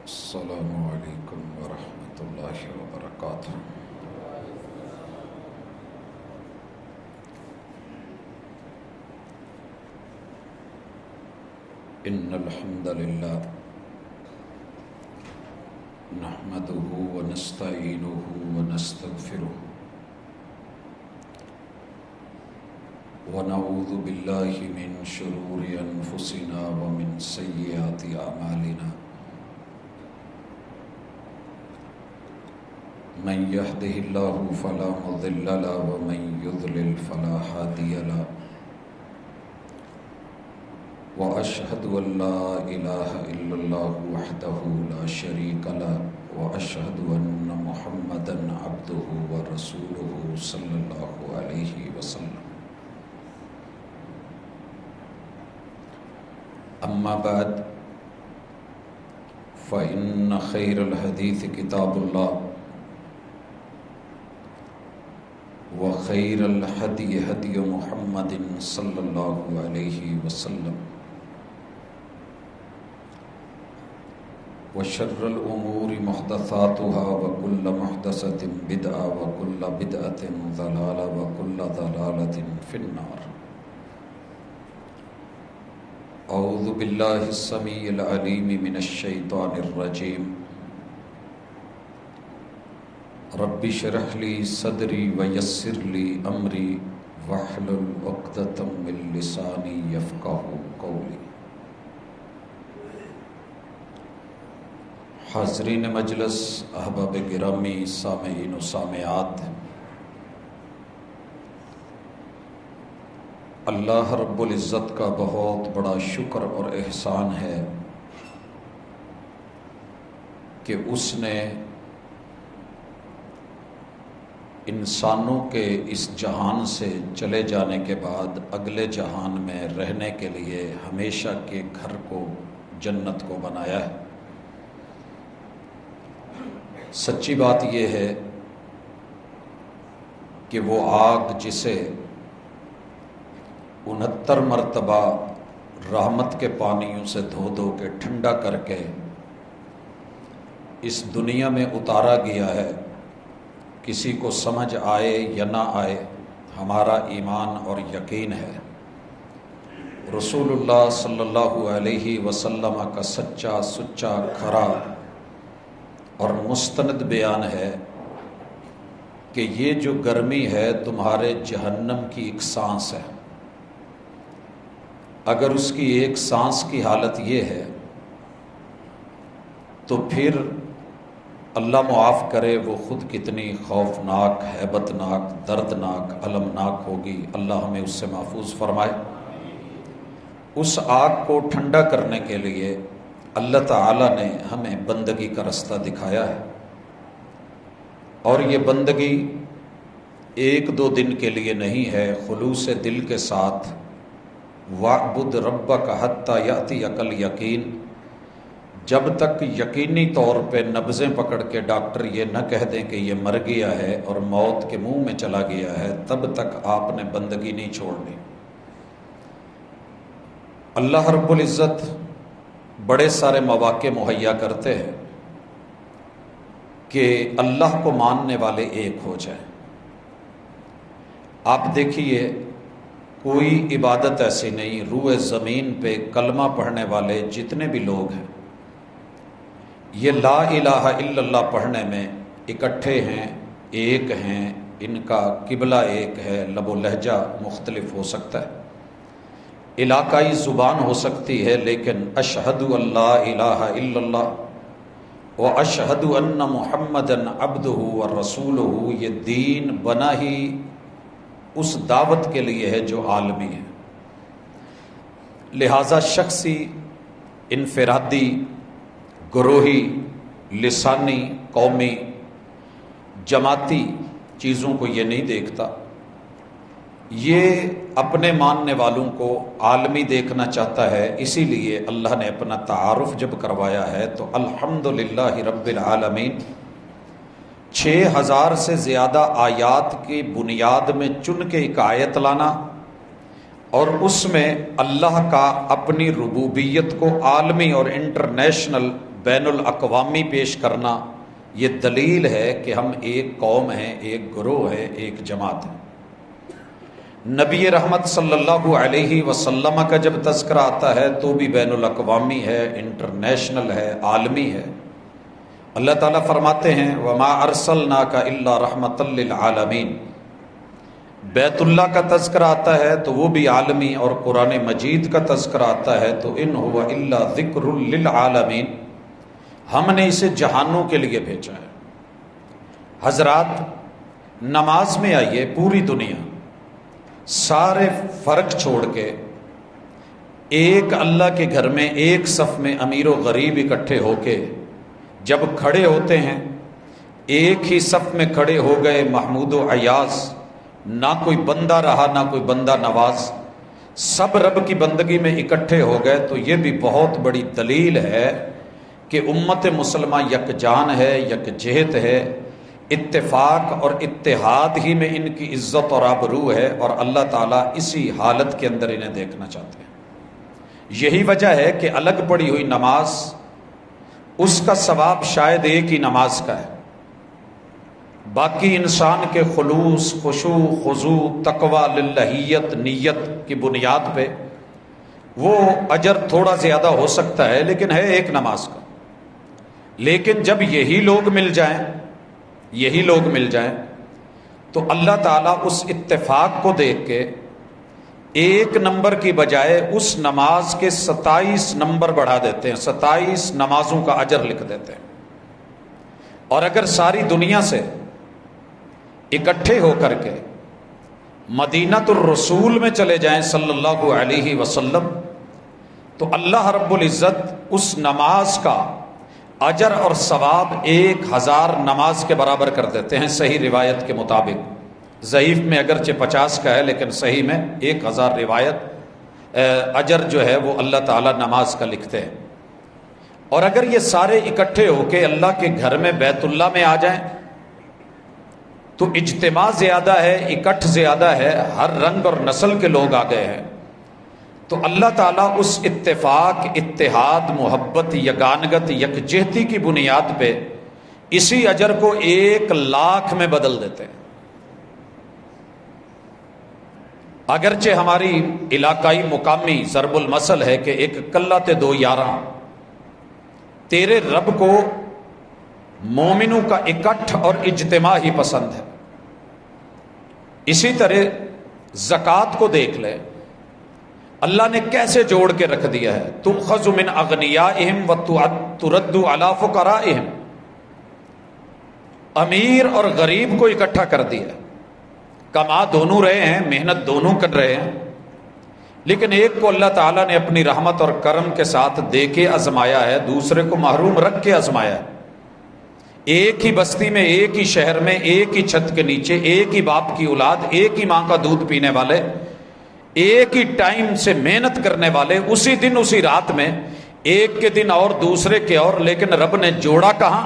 السلام علیکم ورحمۃ اللہ وبرکاتہ۔ ان الحمد للہ نحمده ونستعینه ونستغفره ونعوذ باللہ من شرور انفسنا ومن سیئات اعمالنا، من يهده الله فلا مضل له ومن يضلل فلا هادي له، وأشهد أن لا إله إلا الله وحده لا شريك له، وأشهد أن محمدا عبده ورسوله صلى الله عليه وسلم۔ أما بعد فإن خير الحديث كتاب الله، وخير الهدي هدي محمد صلى الله عليه وسلم، وشر الأمور محدثاتها وكل محدثة بدعة وكل بدعة ضلالة وكل ضلالة في النار۔ أعوذ بالله السميع العليم من الشيطان الرجيم، رب اشرح لي صدري ويسر لي أمري واحلل عقدة من لساني يفقهوا قولي۔ حاضرین مجلس، احباب گرامی، سامعین و سامعات، اللہ رب العزت کا بہت بڑا شکر اور احسان ہے کہ اس نے انسانوں کے اس جہان سے چلے جانے کے بعد اگلے جہان میں رہنے کے لیے ہمیشہ کے گھر کو، جنت کو بنایا ہے۔ سچی بات یہ ہے کہ وہ آگ جسے 69 مرتبہ رحمت کے پانیوں سے دھو دھو کے ٹھنڈا کر کے اس دنیا میں اتارا گیا ہے، کسی کو سمجھ آئے یا نہ آئے، ہمارا ایمان اور یقین ہے رسول اللہ صلی اللہ علیہ وسلم کا سچا سچا کھرا اور مستند بیان ہے کہ یہ جو گرمی ہے تمہارے جہنم کی ایک سانس ہے، اگر اس کی ایک سانس کی حالت یہ ہے تو پھر اللہ معاف کرے وہ خود کتنی خوفناک، ہیبتناک، دردناک، المناک ہوگی۔ اللہ ہمیں اس سے محفوظ فرمائے۔ اس آگ کو ٹھنڈا کرنے کے لیے اللہ تعالیٰ نے ہمیں بندگی کا رستہ دکھایا ہے، اور یہ بندگی ایک دو دن کے لیے نہیں ہے، خلوص دل کے ساتھ وَاعْبُدْ رَبَّكَ حَتَّى يَأْتِيَكَ الْيَقِينُ، جب تک یقینی طور پہ نبضیں پکڑ کے ڈاکٹر یہ نہ کہہ دیں کہ یہ مر گیا ہے اور موت کے منہ میں چلا گیا ہے، تب تک آپ نے بندگی نہیں چھوڑنی۔ اللہ رب العزت بڑے سارے مواقع مہیا کرتے ہیں کہ اللہ کو ماننے والے ایک ہو جائیں۔ آپ دیکھیے کوئی عبادت ایسی نہیں، روئے زمین پہ کلمہ پڑھنے والے جتنے بھی لوگ ہیں یہ لا الہ الا اللہ پڑھنے میں اکٹھے ہیں، ایک ہیں، ان کا قبلہ ایک ہے، لب و لہجہ مختلف ہو سکتا ہے، علاقائی زبان ہو سکتی ہے، لیکن اشہد اللہ الہ الا اللہ و اشہد ان محمدن عبدہ ورسولہ، یہ دین بنا ہی اس دعوت کے لیے ہے جو عالمی ہے۔ لہذا شخصی، انفرادی، گروہی، لسانی، قومی، جماعتی چیزوں کو یہ نہیں دیکھتا، یہ اپنے ماننے والوں کو عالمی دیکھنا چاہتا ہے۔ اسی لیے اللہ نے اپنا تعارف جب کروایا ہے تو الحمدللہ رب العالمین 6000 سے زیادہ آیات کی بنیاد میں چن کے ایک آیت لانا اور اس میں اللہ کا اپنی ربوبیت کو عالمی اور انٹرنیشنل بین الاقوامی پیش کرنا، یہ دلیل ہے کہ ہم ایک قوم ہیں، ایک گروہ ہے، ایک جماعت ہے۔ نبی رحمت صلی اللہ علیہ وسلم کا جب تذکرہ آتا ہے تو بھی بین الاقوامی ہے، انٹرنیشنل ہے، عالمی ہے۔ اللہ تعالیٰ فرماتے ہیں وَمَا أَرْسَلْنَاكَ إِلَّا رَحْمَةً لِّلْعَالَمِينَ۔ بیت اللہ کا تذکرہ آتا ہے تو وہ بھی عالمی، اور قرآن مجید کا تذکرہ آتا ہے تو إِنْ هُوَ إِلَّا ذِكْرٌ لِّلْعَالَمِينَ، ہم نے اسے جہانوں کے لیے بھیجا ہے۔ حضرات نماز میں آئیے، پوری دنیا سارے فرق چھوڑ کے ایک اللہ کے گھر میں ایک صف میں امیر و غریب اکٹھے ہو کے جب کھڑے ہوتے ہیں، ایک ہی صف میں کھڑے ہو گئے محمود و ایاز، نہ کوئی بندہ رہا نہ کوئی بندہ نواز، سب رب کی بندگی میں اکٹھے ہو گئے، تو یہ بھی بہت بڑی دلیل ہے کہ امت مسلمہ یکجان ہے، یکجہت ہے، اتفاق اور اتحاد ہی میں ان کی عزت اور آبرو ہے، اور اللہ تعالیٰ اسی حالت کے اندر انہیں دیکھنا چاہتے ہیں۔ یہی وجہ ہے کہ الگ پڑی ہوئی نماز، اس کا ثواب شاید ایک ہی نماز کا ہے، باقی انسان کے خلوص، خشوع، خضوع، تقوی، للہیت، نیت کی بنیاد پہ وہ اجر تھوڑا زیادہ ہو سکتا ہے، لیکن ہے ایک نماز کا۔ لیکن جب یہی لوگ مل جائیں تو اللہ تعالیٰ اس اتفاق کو دیکھ کے ایک نمبر کی بجائے اس نماز کے 27 نمبر بڑھا دیتے ہیں، 27 نمازوں کا اجر لکھ دیتے ہیں۔ اور اگر ساری دنیا سے اکٹھے ہو کر کے مدینۃ الرسول میں چلے جائیں صلی اللہ علیہ وسلم، تو اللہ رب العزت اس نماز کا اجر اور ثواب 1000 نماز کے برابر کر دیتے ہیں، صحیح روایت کے مطابق۔ ضعیف میں اگرچہ 50 کا ہے، لیکن صحیح میں 1000 روایت اجر جو ہے وہ اللہ تعالیٰ نماز کا لکھتے ہیں۔ اور اگر یہ سارے اکٹھے ہو کے اللہ کے گھر میں بیت اللہ میں آ جائیں تو اجتماع زیادہ ہے، اکٹھ زیادہ ہے، ہر رنگ اور نسل کے لوگ آ گئے ہیں، تو اللہ تعالیٰ اس اتفاق، اتحاد، محبت، یگانگت، یکجہتی کی بنیاد پہ اسی اجر کو 1,00,000 میں بدل دیتے ہیں۔ اگرچہ ہماری علاقائی مقامی ضرب المثل ہے کہ ایک کلہ تے دو یاراں، تیرے رب کو مومنوں کا اکٹھ اور اجتماع ہی پسند ہے۔ اسی طرح زکوٰۃ کو دیکھ لے، اللہ نے کیسے جوڑ کے رکھ دیا ہے، تؤخذ من اغنیائہم وترد علی فقرائہم، امیر اور غریب کو اکٹھا کر دیا۔ کما دونوں رہے ہیں، محنت دونوں کر رہے ہیں، لیکن ایک کو اللہ تعالیٰ نے اپنی رحمت اور کرم کے ساتھ دے کے آزمایا ہے، دوسرے کو محروم رکھ کے آزمایا ہے۔ ایک ہی بستی میں، ایک ہی شہر میں، ایک ہی چھت کے نیچے، ایک ہی باپ کی اولاد، ایک ہی ماں کا دودھ پینے والے، ایک ہی ٹائم سے محنت کرنے والے، اسی دن اسی رات میں، ایک کے دن اور دوسرے کے اور، لیکن رب نے جوڑا کہاں؟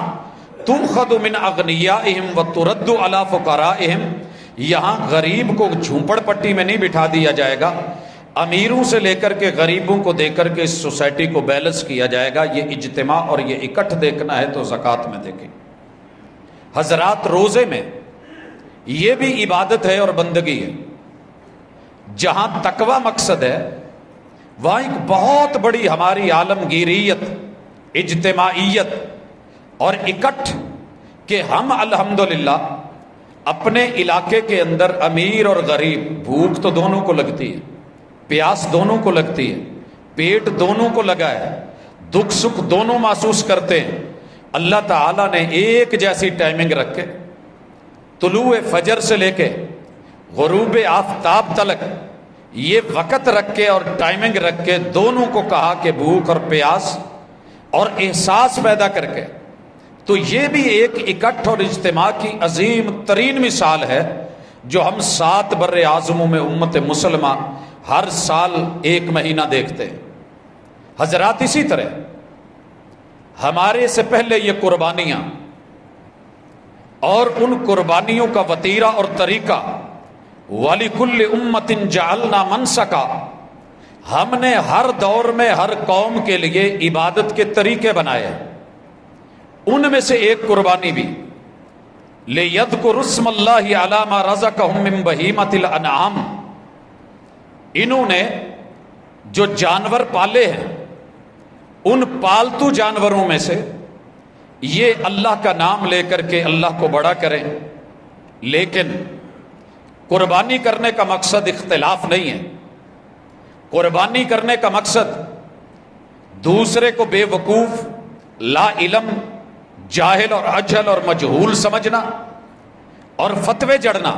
تؤخذ من اغنیائہم وترد علی فقرائہم۔ یہاں غریب کو جھونپڑ پٹی میں نہیں بٹھا دیا جائے گا، امیروں سے لے کر کے غریبوں کو دے کر کے اس سوسائٹی کو بیلنس کیا جائے گا۔ یہ اجتماع اور یہ اکٹھ دیکھنا ہے تو زکوٰۃ میں دیکھیں۔ حضرات روزے میں یہ بھی عبادت ہے اور بندگی ہے۔ جہاں تقوی مقصد ہے وہاں ایک بہت بڑی ہماری عالمگیریت، اجتماعیت اور اکٹھ کہ ہم الحمدللہ اپنے علاقے کے اندر امیر اور غریب، بھوک تو دونوں کو لگتی ہے، پیاس دونوں کو لگتی ہے، پیٹ دونوں کو لگا ہے، دکھ سکھ دونوں محسوس کرتے ہیں۔ اللہ تعالیٰ نے ایک جیسی ٹائمنگ رکھ کے طلوع فجر سے لے کے غروب آفتاب تلک یہ وقت رکھ کے اور ٹائمنگ رکھ کے دونوں کو کہا کہ بھوک اور پیاس اور احساس پیدا کر کے، تو یہ بھی ایک اکٹھ اور اجتماع کی عظیم ترین مثال ہے جو ہم 7 بر اعظموں میں امت مسلمہ ہر سال 1 مہینہ دیکھتے ہیں۔ حضرات اسی طرح ہمارے سے پہلے یہ قربانیاں اور ان قربانیوں کا وتیرہ اور طریقہ وَلِكُلِّ أُمَّةٍ جَعَلْنَا مَنْسَكًا، ہم نے ہر دور میں ہر قوم کے لیے عبادت کے طریقے بنائے ہیں، ان میں سے ایک قربانی بھی۔ لِيَذْكُرُوا اسْمَ اللَّهِ عَلَىٰ مَا رَزَقَهُم مِّن بَهِيمَةِ الْأَنْعَامِ، انہوں نے جو جانور پالے ہیں ان پالتو جانوروں میں سے یہ اللہ کا نام لے کر کے اللہ کو بڑا کریں، لیکن قربانی کرنے کا مقصد اختلاف نہیں ہے۔ قربانی کرنے کا مقصد دوسرے کو بے وقوف، لا علم، جاہل اور اجہل اور مجہول سمجھنا اور فتوے جڑنا،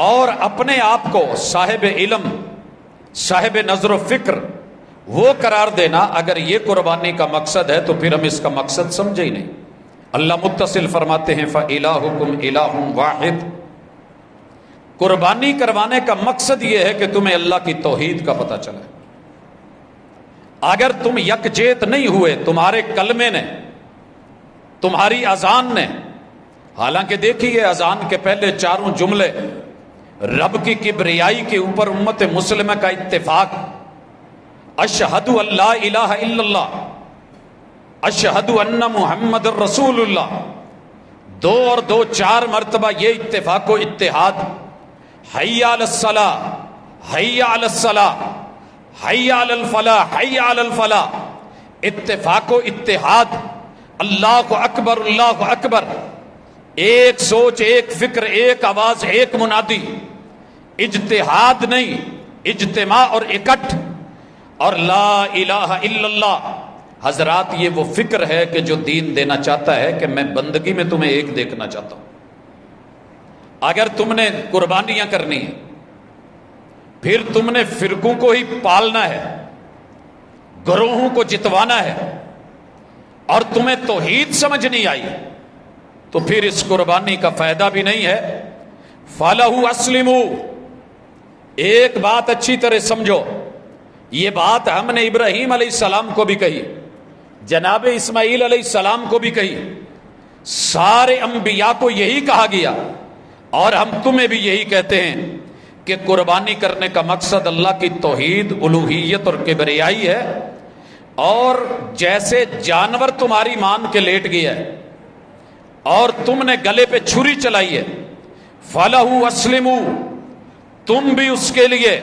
اور اپنے آپ کو صاحب علم، صاحب نظر و فکر وہ قرار دینا، اگر یہ قربانی کا مقصد ہے تو پھر ہم اس کا مقصد سمجھے ہی نہیں۔ اللہ متصل فرماتے ہیں فَإِلَٰهُكُمْ إِلَٰهٌ وَاحِدٌ، قربانی کروانے کا مقصد یہ ہے کہ تمہیں اللہ کی توحید کا پتہ چلے۔ اگر تم یکجہت نہیں ہوئے، تمہارے کلمے نے، تمہاری اذان نے، حالانکہ دیکھیے اذان کے پہلے چاروں جملے رب کی کبریائی کے اوپر امت مسلمہ کا اتفاق، اشہد ان لا الہ الا اللہ، اشہد ان محمد رسول اللہ، دو اور دو چار مرتبہ یہ اتفاق و اتحاد، حی علی الصلاۃ، حی علی الصلاۃ، حی علی الفلاح، حی علی الفلاح، اتفاق و اتحاد، اللہ اکبر، اللہ اکبر، ایک سوچ، ایک فکر، ایک آواز، ایک منادی، اجتہاد نہیں، اجتماع اور اکٹھ، اور لا الہ الا اللہ۔ حضرات یہ وہ فکر ہے کہ جو دین دینا چاہتا ہے کہ میں بندگی میں تمہیں ایک دیکھنا چاہتا ہوں۔ اگر تم نے قربانیاں کرنی ہیں، پھر تم نے فرقوں کو ہی پالنا ہے، گروہوں کو جتوانا ہے، اور تمہیں توحید سمجھ نہیں آئی، تو پھر اس قربانی کا فائدہ بھی نہیں ہے۔ فَلَهُ أَسْلِمُوا، ایک بات اچھی طرح سمجھو، یہ بات ہم نے ابراہیم علیہ السلام کو بھی کہی، جناب اسماعیل علیہ السلام کو بھی کہی، سارے انبیاء کو یہی کہا گیا، اور ہم تمہیں بھی یہی کہتے ہیں کہ قربانی کرنے کا مقصد اللہ کی توحید، الوہیت اور کبریائی ہے۔ اور جیسے جانور تمہاری مان کے لیٹ گیا ہے اور تم نے گلے پہ چھری چلائی ہے، فَلَهُ أَسْلِمُوا، تم بھی اس کے لیے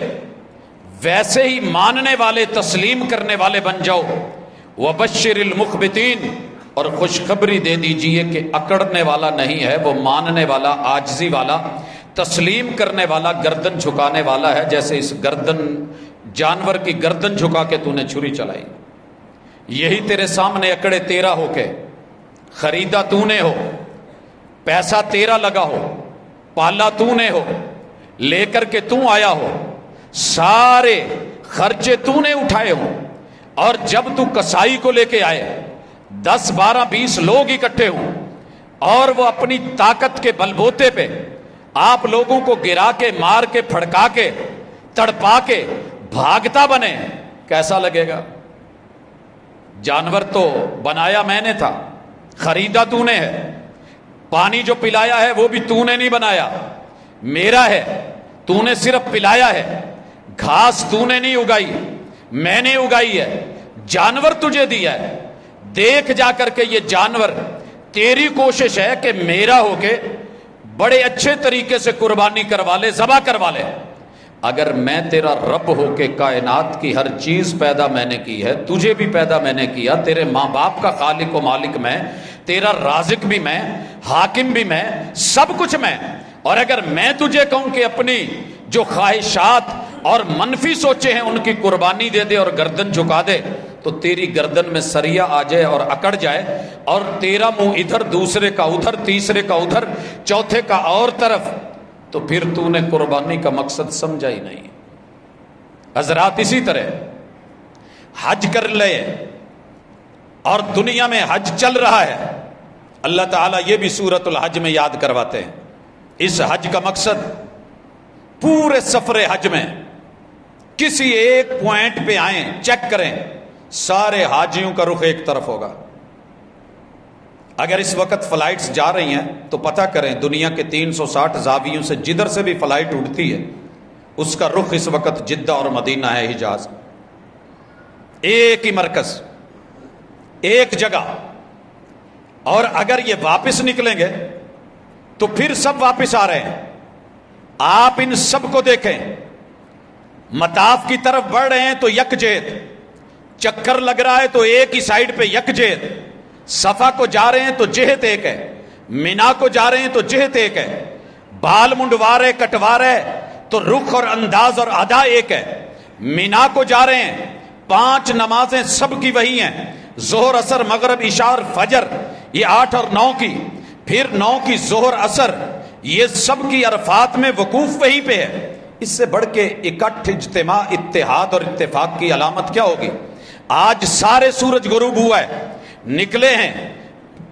ویسے ہی ماننے والے، تسلیم کرنے والے بن جاؤ۔ وَبَشِّرِ الْمُخْبِتِينَ، اور خوشخبری دے دیجئے کہ اکڑنے والا نہیں ہے، وہ ماننے والا، عاجزی والا، تسلیم کرنے والا، گردن جھکانے والا ہے، جیسے اس گردن جانور کی گردن جھکا کے تو نے چھری چلائی۔ یہی تیرے سامنے اکڑے تیرا ہو کے، خریدا تو نے ہو، پیسہ تیرا لگا ہو، پالا تو نے ہو، لے کر کے تو آیا ہو، سارے خرچے تو نے اٹھائے ہوں، اور جب تو کسائی کو لے کے آئے 10 12 20 لوگ اکٹھے ہوں، اور وہ اپنی طاقت کے بلبوتے پہ آپ لوگوں کو گرا کے، مار کے، پھڑکا کے، تڑپا کے بھاگتا بنے، کیسا لگے گا؟ جانور تو بنایا میں نے تھا، خریدا تو نے ہے، پانی جو پلایا ہے وہ بھی تو نے نہیں بنایا، میرا ہے، تو نے صرف پلایا ہے، گھاس تو نے نہیں اگائی، میں نے اگائی ہے، جانور تجھے دیا ہے، دیکھ جا کر کے یہ جانور، تیری کوشش ہے کہ میرا ہو کے بڑے اچھے طریقے سے قربانی کروا لے، ذبح کروا لے۔ اگر میں تیرا رب ہو کے کائنات کی ہر چیز پیدا میں نے کی ہے، تجھے بھی پیدا میں نے کیا، تیرے ماں باپ کا خالق و مالک میں، تیرا رازق بھی میں، حاکم بھی میں، سب کچھ میں، اور اگر میں تجھے کہوں کہ اپنی جو خواہشات اور منفی سوچے ہیں ان کی قربانی دے دے اور گردن جھکا دے، تو تیری گردن میں سریا آ جائے اور اکڑ جائے، اور تیرا منہ ادھر، دوسرے کا ادھر، تیسرے کا ادھر، چوتھے کا اور طرف، تو پھر تو نے قربانی کا مقصد سمجھا ہی نہیں۔ حضرات اسی طرح حج کر لے، اور دنیا میں حج چل رہا ہے، اللہ تعالیٰ یہ بھی سورۃ الحج میں یاد کرواتے ہیں۔ اس حج کا مقصد پورے سفر حج میں کسی ایک پوائنٹ پہ آئیں، چیک کریں، سارے حاجیوں کا رخ ایک طرف ہوگا، اگر اس وقت فلائٹس جا رہی ہیں تو پتہ کریں دنیا کے 360 زاویوں سے جدھر سے بھی فلائٹ اٹھتی ہے اس کا رخ اس وقت جدہ اور مدینہ ہے، حجاز، ایک ہی مرکز، ایک جگہ۔ اور اگر یہ واپس نکلیں گے تو پھر سب واپس آ رہے ہیں۔ آپ ان سب کو دیکھیں، مطاف کی طرف بڑھ رہے ہیں تو یک جہت، چکر لگ رہا ہے تو ایک ہی سائیڈ پہ یک جہت، صفا کو جا رہے ہیں تو جہت ایک ہے، مینا کو جا رہے ہیں تو جہت ایک ہے، بال منڈوا رہے کٹوا رہے تو رخ اور انداز اور ادا ایک ہے۔ مینا کو جا رہے ہیں، 5 نمازیں سب کی وہی ہیں، ظہر عصر مغرب عشاء اور فجر، یہ 8 اور 9 کی، پھر 9 کی ظہر عصر، یہ سب کی عرفات میں وقوف وہیں پہ ہے۔ اس سے بڑھ کے اکٹھ اجتماع اتحاد اور اتفاق کی علامت کیا ہوگی؟ آج سارے سورج غروب ہوا ہے، نکلے ہیں،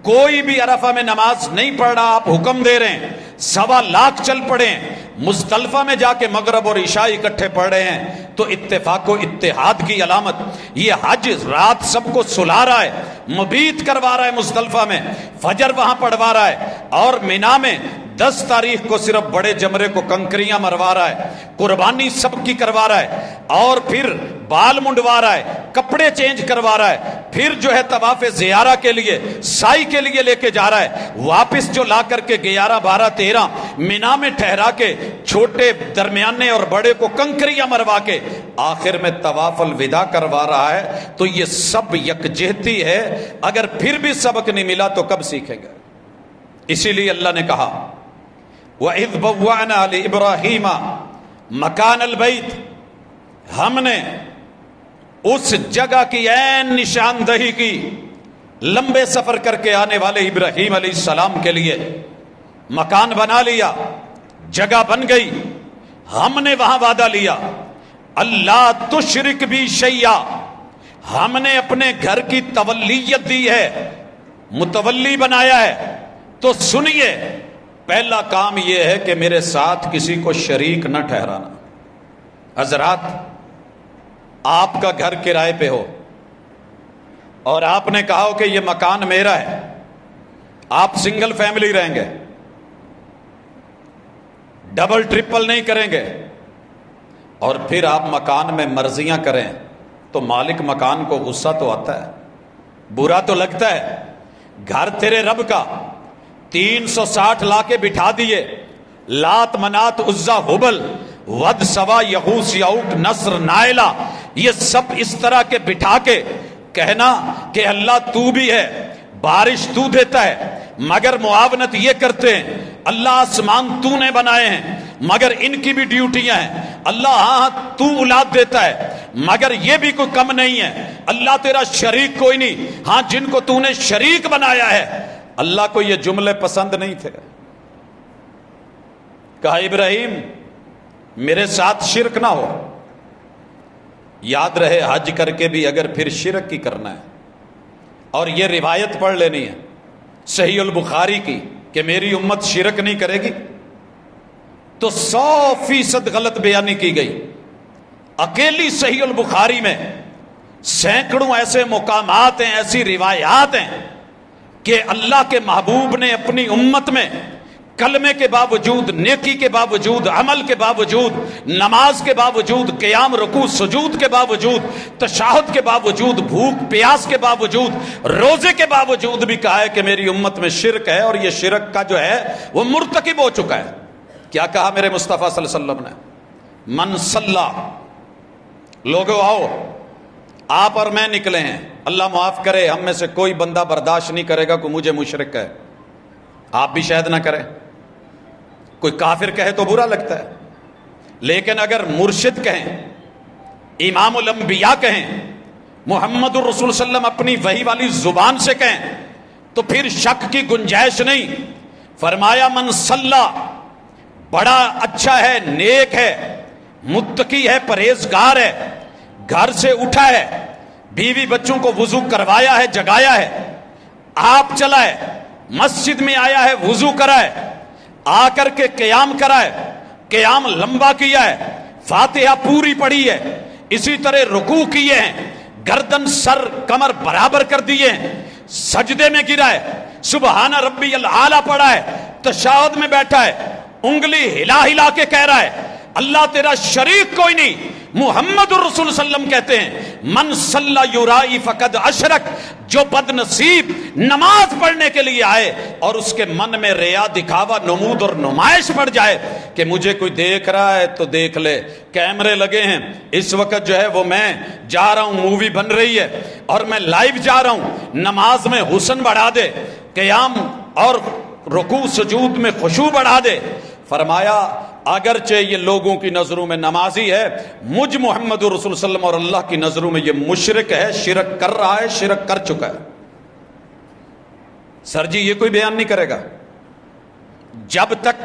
کوئی بھی عرفہ میں نماز نہیں پڑھ رہا، آپ حکم دے رہے ہیں، 1.25 لاکھ چل پڑے ہیں، مزدلفہ میں جا کے مغرب اور عشاء اکٹھے پڑھ رہے ہیں، تو اتفاق و اتحاد کی علامت۔ یہ حج رات سب کو سلا رہا ہے، مبیت کروا رہا ہے مزدلفہ میں، فجر وہاں پڑھوا رہا ہے، اور مینا میں 10 تاریخ کو صرف بڑے جمرے کو کنکریاں مروا رہا ہے، قربانی سب کی کروا رہا ہے، اور پھر بال منڈوا رہا ہے، کپڑے چینج کروا رہا ہے، پھر جو ہے طواف زیارہ کے لیے سائی کے لیے لے کے جا رہا ہے، واپس جو لا کر کے 11 12 13 مینا میں ٹھہرا کے چھوٹے درمیانے اور بڑے کو کنکریاں مروا کے آخر میں طواف الوداع کروا رہا ہے۔ تو یہ سب یکجہتی ہے، اگر پھر بھی سبق نہیں ملا تو کب سیکھیں گے؟ اسی لیے اللہ نے کہا وَإِذْ بَوَّعْنَا لِإِبْرَاهِيمَ مَكَانَ الْبَيْتِ، ہم نے اس جگہ کی عین نشاندہی کی لمبے سفر کر کے آنے والے ابراہیم علیہ السلام کے لیے، مکان بنا لیا، جگہ بن گئی، ہم نے وہاں وعدہ لیا اللہ تشرک بھی شیئا، ہم نے اپنے گھر کی تولیت دی ہے، متولی بنایا ہے۔ تو سنیے، پہلا کام یہ ہے کہ میرے ساتھ کسی کو شریک نہ ٹھہرانا۔ حضرات، آپ کا گھر کرائے پہ ہو اور آپ نے کہا ہو کہ یہ مکان میرا ہے، آپ سنگل فیملی رہیں گے، ڈبل ٹرپل نہیں کریں گے، اور پھر آپ مکان میں مرضیاں کریں تو مالک مکان کو غصہ تو آتا ہے، برا تو لگتا ہے۔ گھر تیرے رب کا، 360 لا کے بٹھا دیے، لات منات عزا ہبل ود سوا یغوث یعوق نصر نائلہ، یہ سب اس طرح کے بٹھا کے کہنا کہ اللہ تو بھی ہے، بارش تو دیتا ہے، مگر معاونت یہ کرتے ہیں، اللہ آسمان تو نے بنائے ہیں مگر ان کی بھی ڈیوٹیاں ہیں، اللہ ہاں تو اولاد دیتا ہے مگر یہ بھی کوئی کم نہیں ہے، اللہ تیرا شریک کوئی نہیں، ہاں جن کو تو نے شریک بنایا ہے۔ اللہ کو یہ جملے پسند نہیں تھے، کہا ابراہیم میرے ساتھ شرک نہ ہو۔ یاد رہے حج کر کے بھی اگر پھر شرک کی کرنا ہے، اور یہ روایت پڑھ لینی ہے صحیح البخاری کی کہ میری امت شرک نہیں کرے گی، تو 100% غلط بیانی کی گئی۔ اکیلی صحیح البخاری میں سینکڑوں ایسے مقامات ہیں، ایسی روایات ہیں کہ اللہ کے محبوب نے اپنی امت میں کلمے کے باوجود، نیکی کے باوجود، عمل کے باوجود، نماز کے باوجود، قیام رکوع سجود کے باوجود، تشہد کے باوجود، بھوک پیاس کے باوجود، روزے کے باوجود بھی کہا ہے کہ میری امت میں شرک ہے، اور یہ شرک کا جو ہے وہ مرتکب ہو چکا ہے۔ کیا کہا میرے مصطفیٰ صلی اللہ علیہ وسلم نے؟ من صلی، لوگو آؤ، آپ اور میں نکلے ہیں، اللہ معاف کرے ہم میں سے کوئی بندہ برداشت نہیں کرے گا کہ مجھے مشرک کہے، آپ بھی شاید نہ کریں، کوئی کافر کہے تو برا لگتا ہے، لیکن اگر مرشد کہیں، امام الانبیاء کہیں، محمد الرسول صلی اللہ علیہ وسلم اپنی وحی والی زبان سے کہیں تو پھر شک کی گنجائش نہیں۔ فرمایا من صلی، بڑا اچھا ہے، نیک ہے، متقی ہے، پرہیزگار ہے، گھر سے اٹھا ہے، بیوی بچوں کو وضو کروایا ہے، جگایا ہے، آپ چلا ہے، مسجد میں آیا ہے، وضو کرا ہے، آ کر کے قیام کرا ہے، قیام لمبا کیا ہے، فاتحہ پوری پڑھی ہے، اسی طرح رکوع کیے ہیں، گردن سر کمر برابر کر دیے ہیں، سجدے میں گرا ہے، سبحان ربی الاعلی پڑھا ہے، تشہد میں بیٹھا ہے، انگلی ہلا ہلا کے کہہ رہا ہے اللہ تیرا شریک کوئی نہیں۔ محمد الرسول صلی اللہ علیہ وسلم کہتے ہیں من صلی یرائی فقد اشرک، جو بد نصیب نماز پڑھنے کے لیے آئے اور اس کے من میں ریا، دکھاوا، نمود اور نمائش پڑ جائے کہ مجھے کوئی دیکھ رہا ہے تو دیکھ لے، کیمرے لگے ہیں، اس وقت جو ہے وہ میں جا رہا ہوں، مووی بن رہی ہے اور میں لائیو جا رہا ہوں، نماز میں حسن بڑھا دے، قیام اور رکوع سجود میں خشوع بڑھا دے۔ فرمایا اگرچہ یہ لوگوں کی نظروں میں نمازی ہے، مجھ محمد رسول صلی اللہ علیہ وسلم اور اللہ کی نظروں میں یہ مشرک ہے، شرک کر رہا ہے، شرک کر چکا ہے۔ سر جی یہ کوئی بیان نہیں کرے گا جب تک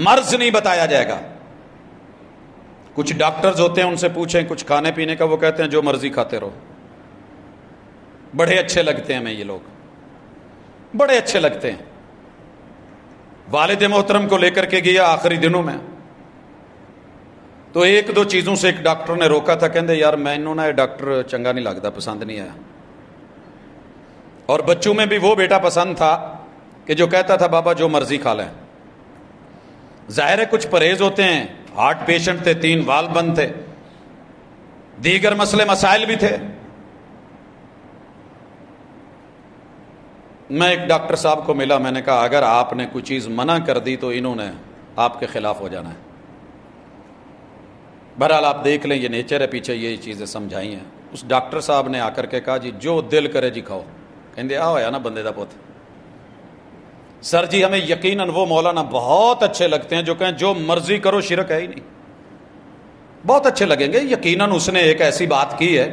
مرض نہیں بتایا جائے گا۔ کچھ ڈاکٹرز ہوتے ہیں، ان سے پوچھیں کچھ کھانے پینے کا، وہ کہتے ہیں جو مرضی کھاتے رہو۔ بڑے اچھے لگتے ہیں ہمیں یہ لوگ، بڑے اچھے لگتے ہیں۔ والد محترم کو لے کر کے گیا آخری دنوں میں، تو ایک دو چیزوں سے ایک ڈاکٹر نے روکا تھا، کہندے یار میں انہوں نے ڈاکٹر چنگا نہیں لگتا، پسند نہیں آیا۔ اور بچوں میں بھی وہ بیٹا پسند تھا کہ جو کہتا تھا بابا جو مرضی کھا لیں۔ ظاہر ہے کچھ پرہیز ہوتے ہیں، ہارٹ پیشنٹ تھے، 3 وال بند تھے، دیگر مسئلے مسائل بھی تھے۔ میں ایک ڈاکٹر صاحب کو ملا، میں نے کہا اگر آپ نے کوئی چیز منع کر دی تو انہوں نے آپ کے خلاف ہو جانا ہے۔ بہرحال آپ دیکھ لیں، یہ نیچر ہے، پیچھے یہی چیزیں سمجھائی ہیں۔ اس ڈاکٹر صاحب نے آ کر کے کہا جی جو دل کرے جی کھاؤ۔ کہندے آ ہویا نا بندے دا پوت۔ سر جی ہمیں یقیناً وہ مولانا بہت اچھے لگتے ہیں جو کہیں جو مرضی کرو، شرک ہے ہی نہیں۔ بہت اچھے لگیں گے، یقیناً اس نے ایک ایسی بات کی ہے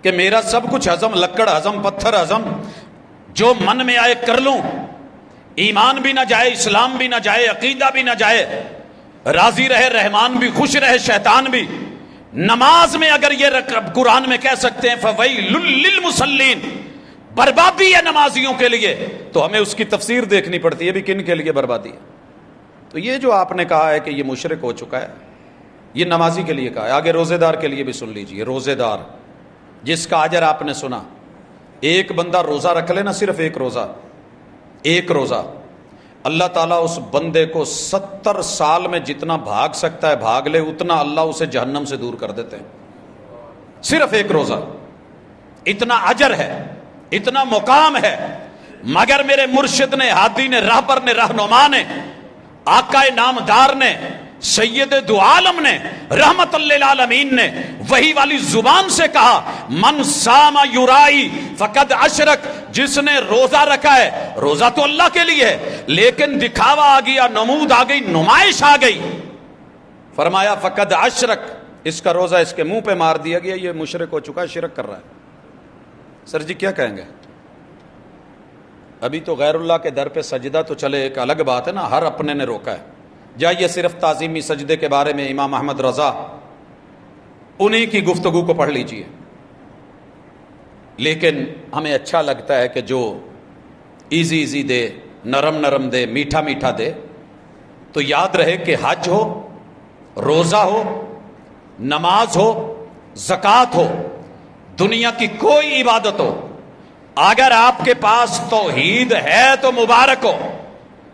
کہ میرا سب کچھ ہضم، لکڑ ہضم، پتھر ہضم، جو من میں آئے کر لوں، ایمان بھی نہ جائے، اسلام بھی نہ جائے، عقیدہ بھی نہ جائے، راضی رہے رحمان بھی، خوش رہے شیطان بھی۔ نماز میں اگر یہ قرآن میں کہہ سکتے ہیں فویل للمصلین، بربادی ہے نمازیوں کے لیے، تو ہمیں اس کی تفسیر دیکھنی پڑتی ہے بھی کن کے لیے بربادی ہے۔ تو یہ جو آپ نے کہا ہے کہ یہ مشرک ہو چکا ہے، یہ نمازی کے لیے کہا ہے۔ آگے روزے دار کے لیے بھی سن لیجئے، روزے دار جس کا اجر آپ نے سنا، ایک بندہ روزہ رکھ لے نا، صرف ایک روزہ، اللہ تعالیٰ اس بندے کو 70 سال میں جتنا بھاگ سکتا ہے بھاگ لے، اتنا اللہ اسے جہنم سے دور کر دیتے ہیں۔ صرف ایک روزہ، اتنا اجر ہے، اتنا مقام ہے۔ مگر میرے مرشد نے، ہادی نے، راہبر نے، رہنما نے، آقا نامدار نے، سید دو عالم نے، رحمت للعالمین نے وہی والی زبان سے کہا من صام یرائی فقد اشرک، جس نے روزہ رکھا ہے، روزہ تو اللہ کے لیے ہے لیکن دکھاوا آ گیا، نمود آ گئی، نمائش آ گئی، فرمایا فقد اشرک، اس کا روزہ اس کے منہ پہ مار دیا گیا، یہ مشرک ہو چکا ہے، شرک کر رہا ہے۔ سر جی کیا کہیں گے؟ ابھی تو غیر اللہ کے در پہ سجدہ تو چلے ایک الگ بات ہے نا، ہر اپنے نے روکا ہے۔ جائیے صرف تعظیمی سجدے کے بارے میں امام احمد رضا انہی کی گفتگو کو پڑھ لیجئے۔ لیکن ہمیں اچھا لگتا ہے کہ جو ایزی دے، نرم دے، میٹھا میٹھا دے، تو یاد رہے کہ حج ہو، روزہ ہو، نماز ہو، زکوٰۃ ہو، دنیا کی کوئی عبادت ہو، اگر آپ کے پاس توحید ہے تو مبارک ہو۔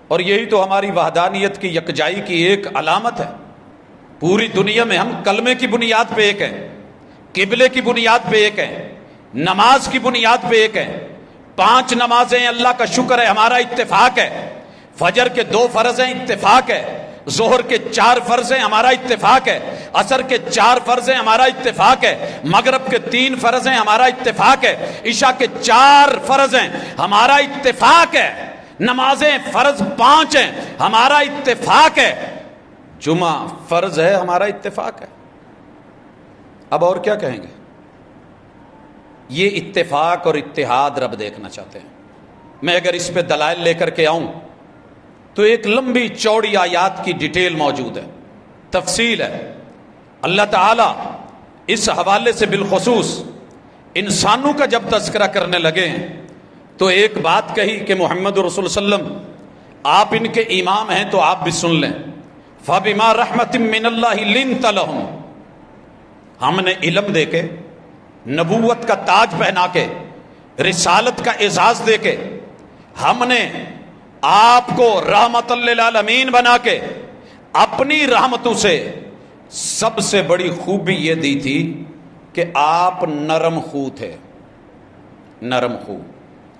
اور یہی تو ہماری وحدانیت کی، یکجائی کی ایک علامت ہے۔ پوری دنیا میں ہم کلمے کی بنیاد پہ ایک ہیں، قبلے کی بنیاد پہ ایک ہیں، نماز کی بنیاد پہ ایک ہیں۔ 5 نمازیں اللہ کا شکر ہے ہمارا اتفاق ہے، فجر کے 2 فرض ہیں اتفاق ہے، ظہر کے 4 فرض ہیں ہمارا اتفاق ہے، عصر کے 4 فرض ہیں ہمارا اتفاق ہے، مغرب کے 3 فرض ہیں ہمارا اتفاق ہے، عشاء کے 4 فرض ہیں ہمارا اتفاق ہے، نمازیں فرض 5 ہیں ہمارا اتفاق ہے، جمعہ فرض ہے ہمارا اتفاق ہے۔ اب اور کیا کہیں گے؟ یہ اتفاق اور اتحاد رب دیکھنا چاہتے ہیں۔ میں اگر اس پہ دلائل لے کر کے آؤں تو ایک لمبی چوڑی آیات کی ڈیٹیل موجود ہے، تفصیل ہے۔ اللہ تعالیٰ اس حوالے سے بالخصوص انسانوں کا جب تذکرہ کرنے لگے ہیں تو ایک بات کہی کہ محمد رسول صلی اللہ علیہ وسلم آپ ان کے امام ہیں تو آپ بھی سن لیں۔ فَبِمَا رَحْمَةٍ مِّنَ اللَّهِ لِنْتَ لَهُمْ، ہم نے علم دے کے، نبوت کا تاج پہنا کے، رسالت کا اعزاز دے کے ہم نے آپ کو رحمت للعالمین بنا کے اپنی رحمتوں سے سب سے بڑی خوبی یہ دی تھی کہ آپ نرم خو تھے، نرم خو۔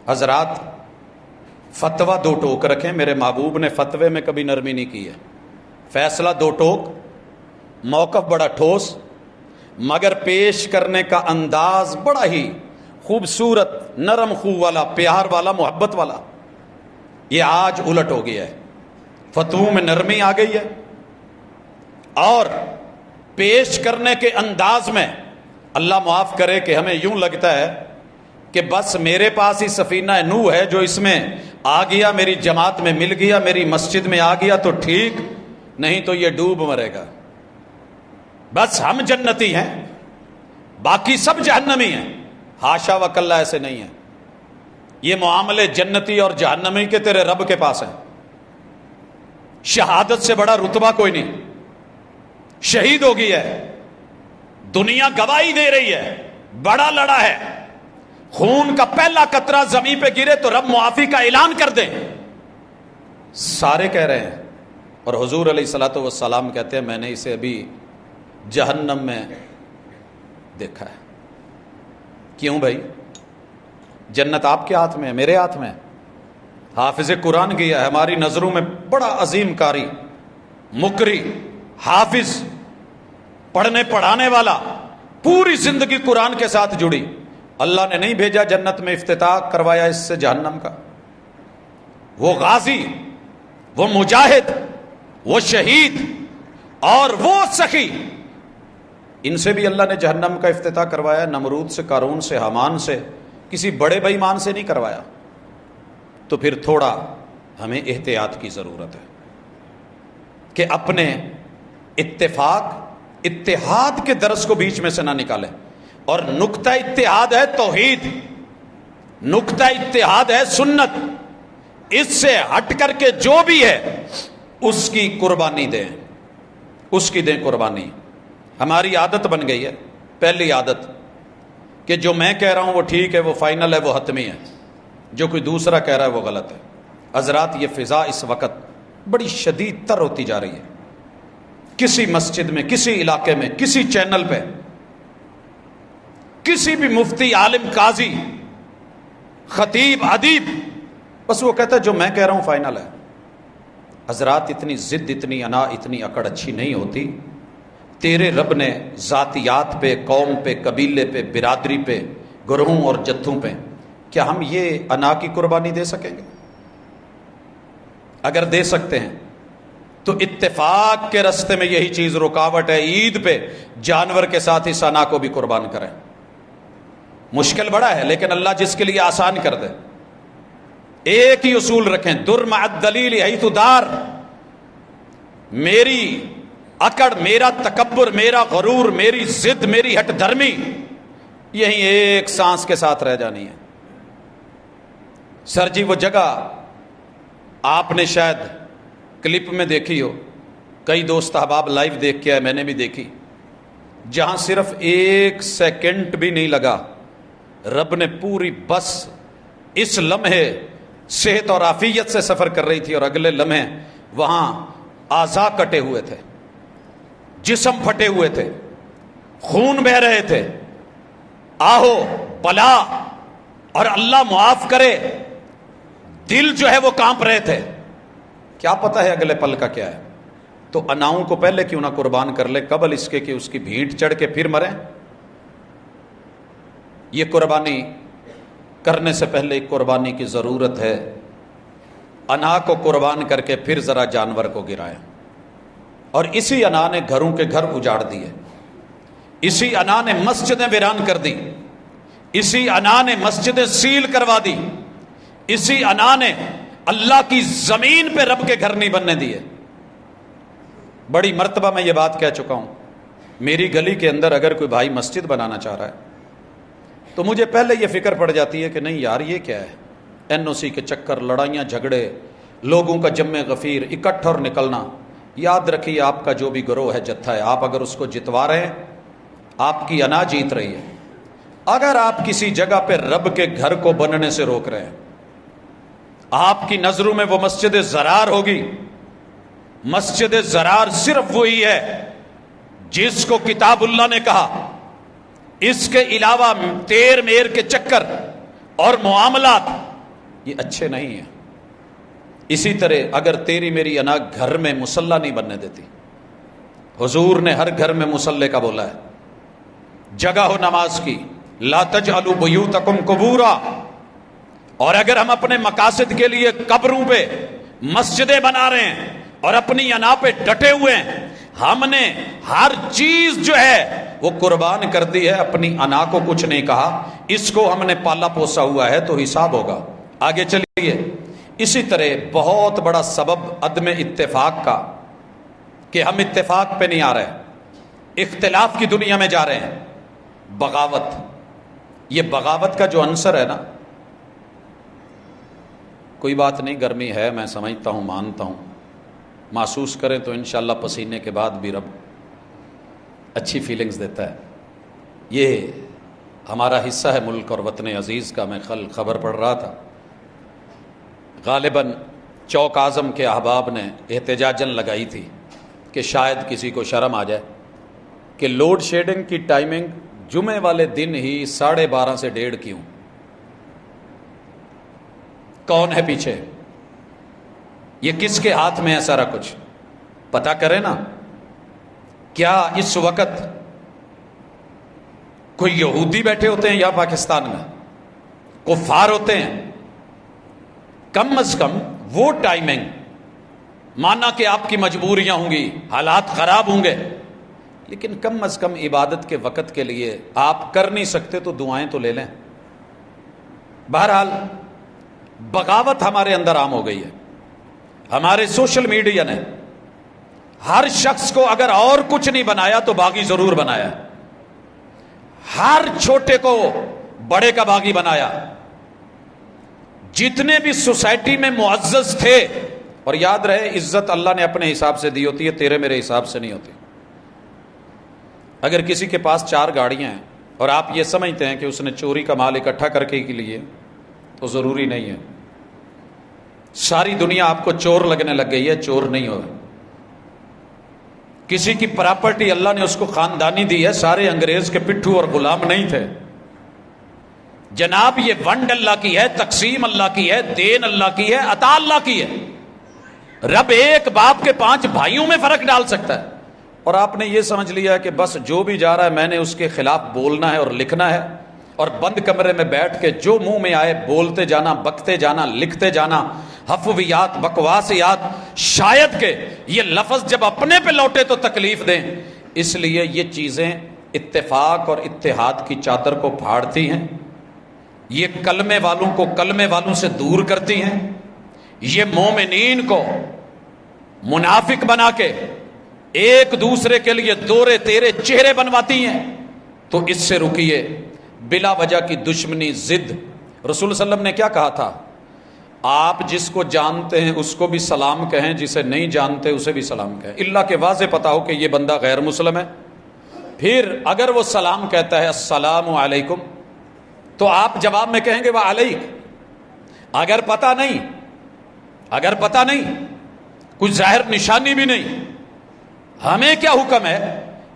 حضرات فتویٰ دو ٹوک رکھیں، میرے محبوب نے فتوے میں کبھی نرمی نہیں کی ہے، فیصلہ دو ٹوک، موقف بڑا ٹھوس، مگر پیش کرنے کا انداز بڑا ہی خوبصورت، نرم خو والا، پیار والا، محبت والا۔ یہ آج الٹ ہو گیا ہے، فتووں میں نرمی آ گئی ہے اور پیش کرنے کے انداز میں اللہ معاف کرے کہ ہمیں یوں لگتا ہے کہ بس میرے پاس ہی سفینہ نوح ہے، جو اس میں آ گیا، میری جماعت میں مل گیا، میری مسجد میں آ گیا تو ٹھیک، نہیں تو یہ ڈوب مرے گا، بس ہم جنتی ہیں باقی سب جہنمی ہیں۔ ہاشا وکلہ، ایسے نہیں ہے، یہ معاملے جنتی اور جہنمی کے تیرے رب کے پاس ہیں۔ شہادت سے بڑا رتبہ کوئی نہیں، شہید ہو گئی ہے، دنیا گواہی دے رہی ہے، بڑا لڑا ہے، خون کا پہلا قطرہ زمین پہ گرے تو رب معافی کا اعلان کر دے، سارے کہہ رہے ہیں۔ اور حضور علیہ الصلوۃ والسلام کہتے ہیں میں نے اسے ابھی جہنم میں دیکھا ہے۔ کیوں بھائی؟ جنت آپ کے ہاتھ میں ہے، میرے ہاتھ میں ہے۔ حافظ قرآن کیا ہے، ہماری نظروں میں بڑا عظیم قاری، مقری، حافظ، پڑھنے پڑھانے والا، پوری زندگی قرآن کے ساتھ جڑی، اللہ نے نہیں بھیجا جنت میں افتتاح کروایا اس سے جہنم کا۔ وہ غازی، وہ مجاہد، وہ شہید اور وہ سخی، ان سے بھی اللہ نے جہنم کا افتتاح کروایا، نمرود سے، قارون سے، حامان سے، کسی بڑے بے ایمان سے نہیں کروایا۔ تو پھر تھوڑا ہمیں احتیاط کی ضرورت ہے کہ اپنے اتحاد کے درس کو بیچ میں سے نہ نکالیں۔ اور نقطہ اتحاد ہے توحید، نقطہ اتحاد ہے سنت، اس سے ہٹ کر کے جو بھی ہے اس کی قربانی دیں، اس کی دیں قربانی۔ ہماری عادت بن گئی ہے، پہلی عادت، کہ جو میں کہہ رہا ہوں وہ ٹھیک ہے، وہ فائنل ہے، وہ حتمی ہے، جو کوئی دوسرا کہہ رہا ہے وہ غلط ہے۔ حضرات یہ فضا اس وقت بڑی شدید تر ہوتی جا رہی ہے، کسی مسجد میں، کسی علاقے میں، کسی چینل پہ، کسی بھی مفتی، عالم، قاضی، خطیب، ادیب، بس وہ کہتا ہے جو میں کہہ رہا ہوں فائنل ہے۔ حضرات اتنی ضد، اتنی انا، اتنی اکڑ اچھی نہیں ہوتی۔ تیرے رب نے ذاتیات پہ، قوم پہ، قبیلے پہ، برادری پہ، گروہوں اور جتھوں پہ، کیا ہم یہ انا کی قربانی دے سکیں گے؟ اگر دے سکتے ہیں تو اتفاق کے رستے میں یہی چیز رکاوٹ ہے، عید پہ جانور کے ساتھ اس انا کو بھی قربان کریں۔ مشکل بڑا ہے لیکن اللہ جس کے لیے آسان کر دے۔ ایک ہی اصول رکھیں، در مع الدلیل حیث دار، میری اکڑ، میرا تکبر، میرا غرور، میری ضد، میری ہٹ دھرمی یہیں ایک سانس کے ساتھ رہ جانی ہے۔ سر جی وہ جگہ آپ نے شاید کلپ میں دیکھی ہو، کئی دوست احباب لائیو دیکھ کے آئے، میں نے بھی دیکھی، جہاں صرف 1 سیکنڈ بھی نہیں لگا، رب نے پوری بس اس لمحے صحت اور عافیت سے سفر کر رہی تھی اور اگلے لمحے وہاں اعضاء کٹے ہوئے تھے، جسم پھٹے ہوئے تھے، خون بہ رہے تھے، آہو بلا اور اللہ معاف کرے دل جو ہے وہ کانپ رہے تھے، کیا پتہ ہے اگلے پل کا کیا ہے۔ تو اناؤں کو پہلے کیوں نہ قربان کر لے قبل اس کے کہ اس کی بھیٹ چڑھ کے پھر مریں۔ یہ قربانی کرنے سے پہلے ایک قربانی کی ضرورت ہے، انا کو قربان کر کے پھر ذرا جانور کو گرائیں۔ اور اسی انا نے گھروں کے گھر اجاڑ دیے، اسی انا نے مسجدیں ویران کر دی، اسی انا نے مسجدیں سیل کروا دی، اسی انا نے اللہ کی زمین پہ رب کے گھر نہیں بننے دیے۔ بڑی مرتبہ میں یہ بات کہہ چکا ہوں، میری گلی کے اندر اگر کوئی بھائی مسجد بنانا چاہ رہا ہے تو مجھے پہلے یہ فکر پڑ جاتی ہے کہ نہیں یار یہ کیا ہے، NOC کے چکر، لڑائیاں جھگڑے، لوگوں کا جمع غفیر، اکٹھ اور نکلنا۔ یاد رکھیے آپ کا جو بھی گروہ ہے، جتھا ہے، آپ اگر اس کو جتوا رہے ہیں آپ کی انا جیت رہی ہے، اگر آپ کسی جگہ پہ رب کے گھر کو بننے سے روک رہے ہیں، آپ کی نظروں میں وہ مسجد زرار ہوگی، مسجد زرار صرف وہی ہے جس کو کتاب اللہ نے کہا، اس کے علاوہ تیر میر کے چکر اور معاملات یہ اچھے نہیں ہیں۔ اسی طرح اگر تیری میری انا گھر میں مصلی نہیں بننے دیتی، حضور نے ہر گھر میں مصلی کا بولا ہے، جگہ ہو نماز کی، لا تجعلوا بیوتکم قبورا، اور اگر ہم اپنے مقاصد کے لیے قبروں پہ مسجدیں بنا رہے ہیں اور اپنی انا پہ ڈٹے ہوئے ہیں، ہم نے ہر چیز جو ہے وہ قربان کر دی ہے، اپنی انا کو کچھ نہیں کہا، اس کو ہم نے پالا پوسا ہوا ہے تو حساب ہوگا۔ آگے چلیے، اسی طرح بہت بڑا سبب عدم اتفاق کا کہ ہم اتفاق پہ نہیں آ رہے، اختلاف کی دنیا میں جا رہے ہیں، بغاوت۔ یہ بغاوت کا جو عنصر ہے نا، کوئی بات نہیں، گرمی ہے، میں سمجھتا ہوں، مانتا ہوں، محسوس کریں تو انشاءاللہ پسینے کے بعد بھی رب اچھی فیلنگز دیتا ہے۔ یہ ہمارا حصہ ہے ملک اور وطن عزیز کا۔ میں کل خبر پڑھ رہا تھا، غالباً چوک اعظم کے احباب نے احتجاجاً لگائی تھی کہ شاید کسی کو شرم آ جائے کہ لوڈ شیڈنگ کی ٹائمنگ جمعے والے دن ہی 12:30 سے 1:30 کیوں؟ کون ہے پیچھے؟ یہ کس کے ہاتھ میں ہے سارا کچھ؟ پتہ کریں نا۔ کیا اس وقت کوئی یہودی بیٹھے ہوتے ہیں یا پاکستان میں کفار ہوتے ہیں؟ کم از کم وہ ٹائمنگ، مانا کہ آپ کی مجبوریاں ہوں گی، حالات خراب ہوں گے، لیکن کم از کم عبادت کے وقت کے لیے آپ کر نہیں سکتے تو دعائیں تو لے لیں۔ بہرحال بغاوت ہمارے اندر عام ہو گئی ہے۔ ہمارے سوشل میڈیا نے ہر شخص کو اگر اور کچھ نہیں بنایا تو باغی ضرور بنایا، ہر چھوٹے کو بڑے کا باغی بنایا۔ جتنے بھی سوسائٹی میں معزز تھے، اور یاد رہے عزت اللہ نے اپنے حساب سے دی ہوتی ہے، تیرے میرے حساب سے نہیں ہوتی۔ اگر کسی کے پاس 4 گاڑیاں ہیں اور آپ یہ سمجھتے ہیں کہ اس نے چوری کا مال اکٹھا کر کے لیے، تو ضروری نہیں ہے۔ ساری دنیا آپ کو چور لگنے لگ گئی ہے، چور نہیں ہوئے۔ کسی کی پراپرٹی اللہ نے اس کو خاندانی دی ہے، سارے انگریز کے پٹھو اور غلام نہیں تھے جناب۔ یہ ونڈ اللہ کی ہے، تقسیم اللہ کی ہے، دین اللہ کی ہے، عطا اللہ کی ہے۔ رب ایک باپ کے 5 بھائیوں میں فرق ڈال سکتا ہے، اور آپ نے یہ سمجھ لیا کہ بس جو بھی جا رہا ہے میں نے اس کے خلاف بولنا ہے اور لکھنا ہے، اور بند کمرے میں بیٹھ کے جو منہ میں آئے بولتے جانا، بکتے جانا، لکھتے جانا، حفویات، بکواسیات، شاید کہ یہ لفظ جب اپنے پہ لوٹے تو تکلیف دیں۔ اس لیے یہ چیزیں اتفاق اور اتحاد کی چادر کو پھاڑتی ہیں، یہ کلمے والوں کو کلمے والوں سے دور کرتی ہیں، یہ مومنین کو منافق بنا کے ایک دوسرے کے لیے دورے تیرے چہرے بنواتی ہیں۔ تو اس سے رکیے، بلا وجہ کی دشمنی، ضد۔ رسول صلی اللہ علیہ وسلم نے کیا کہا تھا؟ آپ جس کو جانتے ہیں اس کو بھی سلام کہیں، جسے نہیں جانتے اسے بھی سلام کہیں، اللہ کے واضح پتا ہو کہ یہ بندہ غیر مسلم ہے۔ پھر اگر وہ سلام کہتا ہے السلام علیکم، تو آپ جواب میں کہیں گے وعلیک۔ اگر پتہ نہیں، کچھ ظاہر نشانی بھی نہیں، ہمیں کیا حکم ہے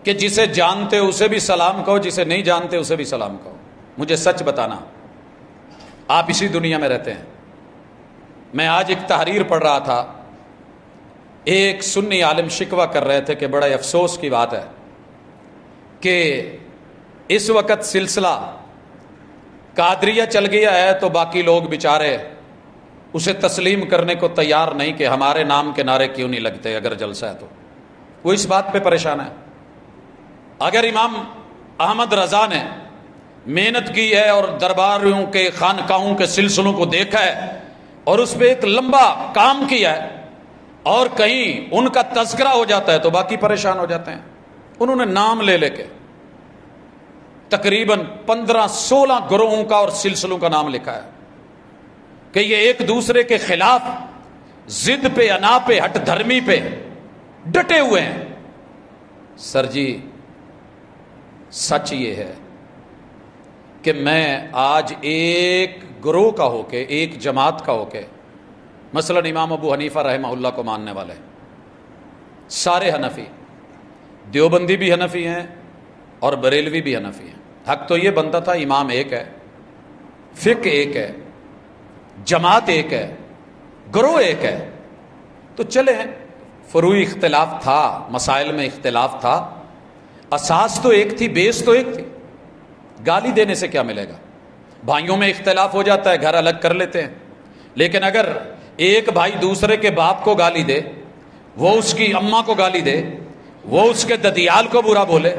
کہ جسے جانتے ہو اسے بھی سلام کہو، جسے نہیں جانتے اسے بھی سلام کہو۔ مجھے سچ بتانا، آپ اسی دنیا میں رہتے ہیں۔ میں آج ایک تحریر پڑھ رہا تھا، ایک سنی عالم شکوہ کر رہے تھے کہ بڑا افسوس کی بات ہے کہ اس وقت سلسلہ قادریہ چل گیا ہے تو باقی لوگ بیچارے اسے تسلیم کرنے کو تیار نہیں کہ ہمارے نام کے نعرے کیوں نہیں لگتے اگر جلسہ ہے تو۔ وہ اس بات پہ پریشان ہے۔ اگر امام احمد رضا نے محنت کی ہے اور درباریوں کے خانقاہوں کے سلسلوں کو دیکھا ہے اور اس پہ ایک لمبا کام کیا ہے، اور کہیں ان کا تذکرہ ہو جاتا ہے تو باقی پریشان ہو جاتے ہیں۔ انہوں نے نام لے لے کے تقریباً 15-16 گروہوں کا اور سلسلوں کا نام لکھا ہے کہ یہ ایک دوسرے کے خلاف ضد پہ، انا پہ، ہٹ دھرمی پہ ڈٹے ہوئے ہیں۔ سر جی، سچ یہ ہے کہ میں آج ایک گروہ کا ہو کے، ایک جماعت کا ہو کے، مثلا امام ابو حنیفہ رحمہ اللہ کو ماننے والے سارے حنفی، دیوبندی بھی حنفی ہیں اور بریلوی بھی حنفی ہیں. حق تو یہ بنتا تھا امام ایک ہے، فقہ ایک ہے، جماعت ایک ہے، گروہ ایک ہے. تو چلیں، فروعی اختلاف تھا، مسائل میں اختلاف تھا، اساس تو ایک تھی، بیس تو ایک تھی. گالی دینے سے کیا ملے گا؟ بھائیوں میں اختلاف ہو جاتا ہے، گھر الگ کر لیتے ہیں، لیکن اگر ایک بھائی دوسرے کے باپ کو گالی دے، وہ اس کی اماں کو گالی دے، وہ اس کے ددیال کو برا بولے،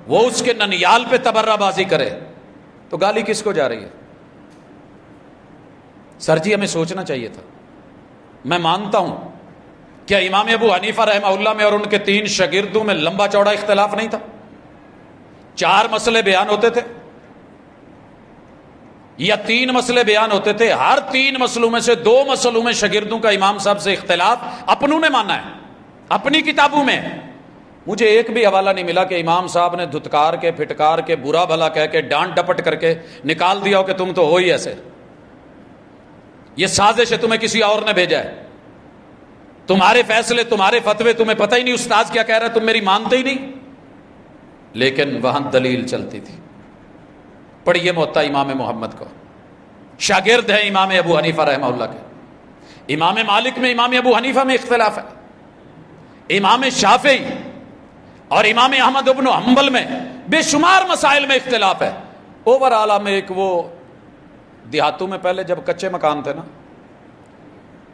وہ اس کے ننیال پہ تبرہ بازی کرے، تو گالی کس کو جا رہی ہے؟ سر جی ہمیں سوچنا چاہیے تھا. میں مانتا ہوں کیا امام ابو حنیفہ رحمہ اللہ میں اور ان کے 3 شاگردوں میں لمبا چوڑا اختلاف نہیں تھا؟ 4 مسئلے بیان ہوتے تھے یا 3 مسئلے بیان ہوتے تھے؟ ہر 3 مسئلوں میں سے 2 مسئلوں میں شاگردوں کا امام صاحب سے اختلاف اپنوں نے مانا ہے، اپنی کتابوں میں. مجھے ایک بھی حوالہ نہیں ملا کہ امام صاحب نے دھتکار کے، پھٹکار کے، برا بھلا کہہ کے، ڈانٹ ڈپٹ کر کے نکال دیا ہو کہ تم تو ہو ہی ایسے، یہ سازش ہے، تمہیں کسی اور نے بھیجا ہے، تمہارے فیصلے، تمہارے فتوے، تمہیں پتہ ہی نہیں استاد کیا کہہ رہا ہے، تم میری مانتے ہی نہیں. لیکن وہاں دلیل چلتی تھی. پڑھیے موطا امام محمد کو، شاگرد ہیں امام ابو حنیفہ رحمہ اللہ کے. امام مالک میں، امام ابو حنیفہ میں اختلاف ہے، امام شافعی اور امام احمد بن حنبل میں بے شمار مسائل میں اختلاف ہے. اوور آل میں ایک وہ دیہاتوں میں پہلے جب کچے مکان تھے نا،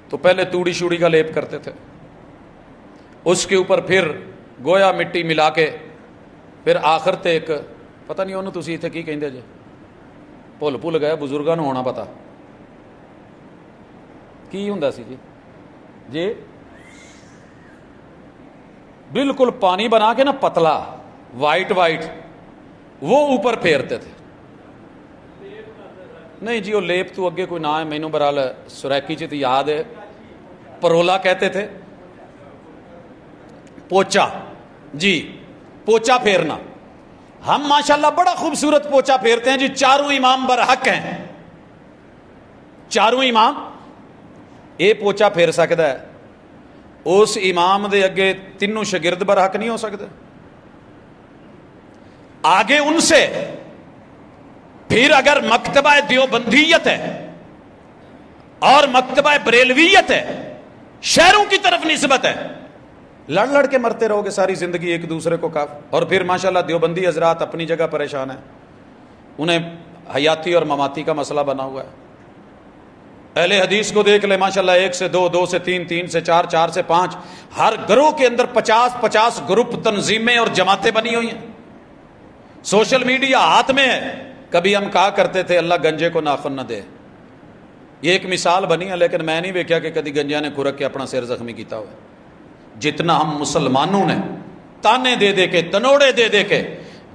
تو پہلے توڑی شوڑی کا لیپ کرتے تھے، اس کے اوپر پھر گویا مٹی ملا کے، پھر آخر تے ایک پتہ نہیں انہوں تسی اتنے کی کہندے جے، بھول گئے، بزرگاں نوں ہونا پتا کی ہوندا سی جی بالکل پانی بنا کے نا پتلا وائٹ وہ اوپر پھیرتے تھے. نہیں جی وہ لیپ تو اگے کوئی نہ ہے، مینوں برال سریکی چ یاد ہے، پرولا کہتے تھے، پوچا جی، پوچا پھیرنا. ہم ماشاءاللہ بڑا خوبصورت پوچا پھیرتے ہیں جی. 4 امام برحق ہیں، 4 امام یہ پوچا پھیر سکتا ہے، اس امام دے اگے 3 شاگرد برحق نہیں ہو سکتے. آگے ان سے پھر اگر مکتبہ دیوبندیت ہے اور مکتبہ بریلویت ہے، شہروں کی طرف نسبت ہے، لڑ کے مرتے رہو گے ساری زندگی ایک دوسرے کو کاف. اور پھر ماشاءاللہ دیوبندی حضرات اپنی جگہ پریشان ہیں، انہیں حیاتی اور مماتی کا مسئلہ بنا ہوا ہے. اہل حدیث کو دیکھ لے ماشاءاللہ، 1 سے 2، 2 سے 3، 3 سے 4، 4 سے 5، ہر گروہ کے اندر 50 گروپ، تنظیمیں اور جماعتیں بنی ہوئی ہیں. سوشل میڈیا ہاتھ میں ہے. کبھی ہم کہا کرتے تھے اللہ گنجے کو ناخن نہ دے، یہ ایک مثال بنی ہے، لیکن میں نہیں ویکھیا کہ کدی گنجیا نے کھرک کے اپنا سر زخمی کیتا ہوا. جتنا ہم مسلمانوں نے تانے دے کے، تنوڑے دے کے،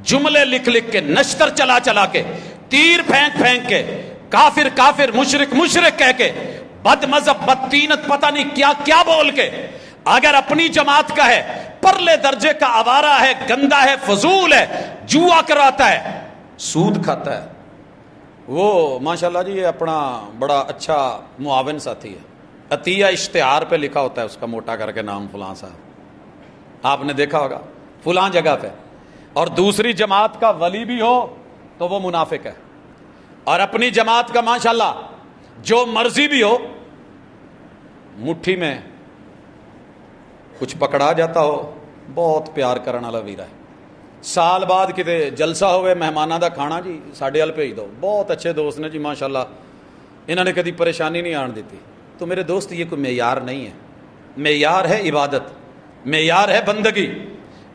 جملے لکھ کے، نشتر چلا کے، تیر پھینک کے، کافر مشرک کہہ کے، بد مذہب، بدتینت، پتہ نہیں کیا بول کے، اگر اپنی جماعت کا ہے، پرلے درجے کا آوارہ ہے، گندا ہے، فضول ہے، جوا کراتا ہے، سود کھاتا ہے، وہ ماشاءاللہ جی یہ اپنا بڑا اچھا معاون ساتھی ہے. عطیہ اشتہار پہ لکھا ہوتا ہے اس کا موٹا کر کے نام فلاں صاحب، آپ نے دیکھا ہوگا فلاں جگہ پہ. اور دوسری جماعت کا ولی بھی ہو تو وہ منافق ہے، اور اپنی جماعت کا ماشاءاللہ جو مرضی بھی ہو، مٹھی میں کچھ پکڑا جاتا ہو، بہت پیار کرنے والا ویرا ہے. سال بعد کتے جلسہ ہوئے، مہمانوں دا کھانا جی ساڈے ال بھیج دو. بہت اچھے دوست نے جی ماشاءاللہ، انہوں نے کدی پریشانی نہیں آن دیتی. تو میرے دوست یہ کوئی معیار نہیں ہے. معیار ہے عبادت، معیار ہے بندگی،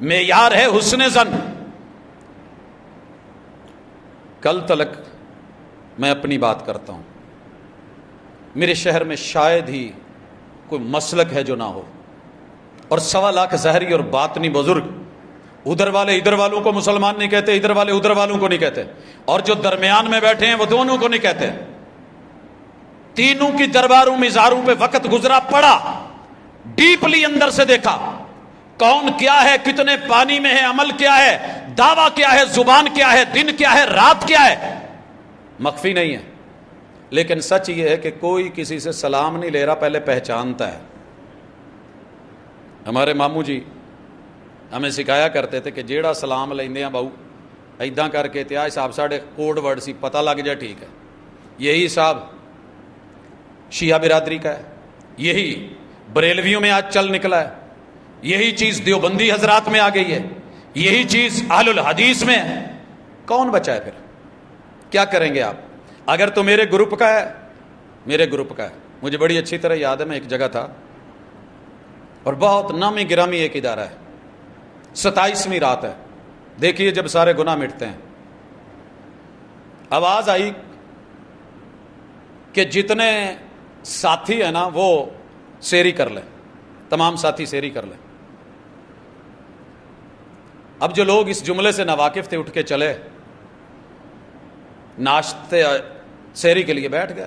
معیار ہے حسن ظن. کل تلک میں اپنی بات کرتا ہوں، میرے شہر میں شاید ہی کوئی مسلک ہے جو نہ ہو، اور 1.25 لاکھ ظاہری اور باطنی بزرگ، ادھر والے ادھر والوں کو مسلمان نہیں کہتے، ادھر والے ادھر والوں کو نہیں کہتے، اور جو درمیان میں بیٹھے ہیں وہ دونوں کو نہیں کہتے. تینوں کی درباروں مزاروں پہ وقت گزرا، پڑا، ڈیپلی اندر سے دیکھا کون کیا ہے، کتنے پانی میں ہے، عمل کیا ہے، دعویٰ کیا ہے، زبان کیا ہے، دن کیا ہے، رات کیا ہے. مخفی نہیں ہے، لیکن سچ یہ ہے کہ کوئی کسی سے سلام نہیں لے رہا، پہلے پہچانتا ہے۔ ہمارے ماموں جی ہمیں سکھایا کرتے تھے کہ جیڑا سلام لیندے ہیں بہو ایداں کر کے تیا حساب ساڑھے کوڈ ورڈ سی پتہ لگ جائے ٹھیک ہے۔ یہی حساب شیعہ برادری کا ہے، یہی بریلویوں میں آج چل نکلا ہے، یہی چیز دیوبندی حضرات میں آ گئی ہے، یہی چیز اہل الحدیث میں ہے۔ کون بچا ہے پھر؟ کیا کریں گے آپ؟ اگر تو میرے گروپ کا ہے، میرے گروپ کا ہے، مجھے بڑی اچھی طرح یاد ہے، میں ایک جگہ تھا اور بہت نامی گرامی ایک ادارہ ہے، 27ویں رات ہے، دیکھیے جب سارے گناہ مٹتے ہیں، آواز آئی کہ جتنے ساتھی ہیں نا وہ سیری کر لیں، تمام ساتھی سیری کر لیں۔ اب جو لوگ اس جملے سے ناواقف تھے اٹھ کے چلے، ناشتے سیری کے لیے بیٹھ گیا۔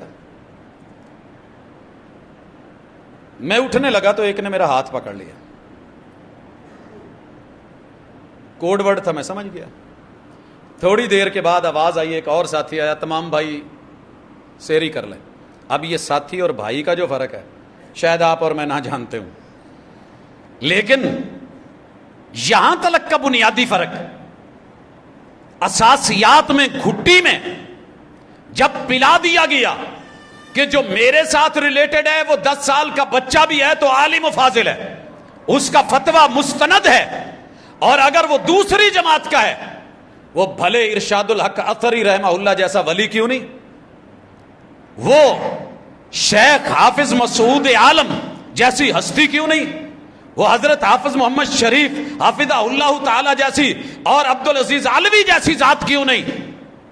میں اٹھنے لگا تو ایک نے میرا ہاتھ پکڑ لیا، کوڈ ورڈ تھا، میں سمجھ گیا۔ تھوڑی دیر کے بعد آواز آئی، ایک اور ساتھی آیا، تمام بھائی سیری کر لیں۔ اب یہ ساتھی اور بھائی کا جو فرق ہے شاید آپ اور میں نہ جانتے ہوں، لیکن یہاں تلک کا بنیادی فرق اساسیات میں گھٹی میں جب پلا دیا گیا کہ جو میرے ساتھ ریلیٹڈ ہے وہ 10 سال کا بچہ بھی ہے تو عالم و فاضل ہے، اس کا فتویٰ مستند ہے، اور اگر وہ دوسری جماعت کا ہے وہ بھلے ارشاد الحق اثری رحمہ اللہ جیسا ولی کیوں نہیں، وہ شیخ حافظ مسعود عالم جیسی ہستی کیوں نہیں، وہ حضرت حافظ محمد شریف حافظہ اللہ تعالی جیسی اور عبدالعزیز علوی جیسی ذات کیوں نہیں؟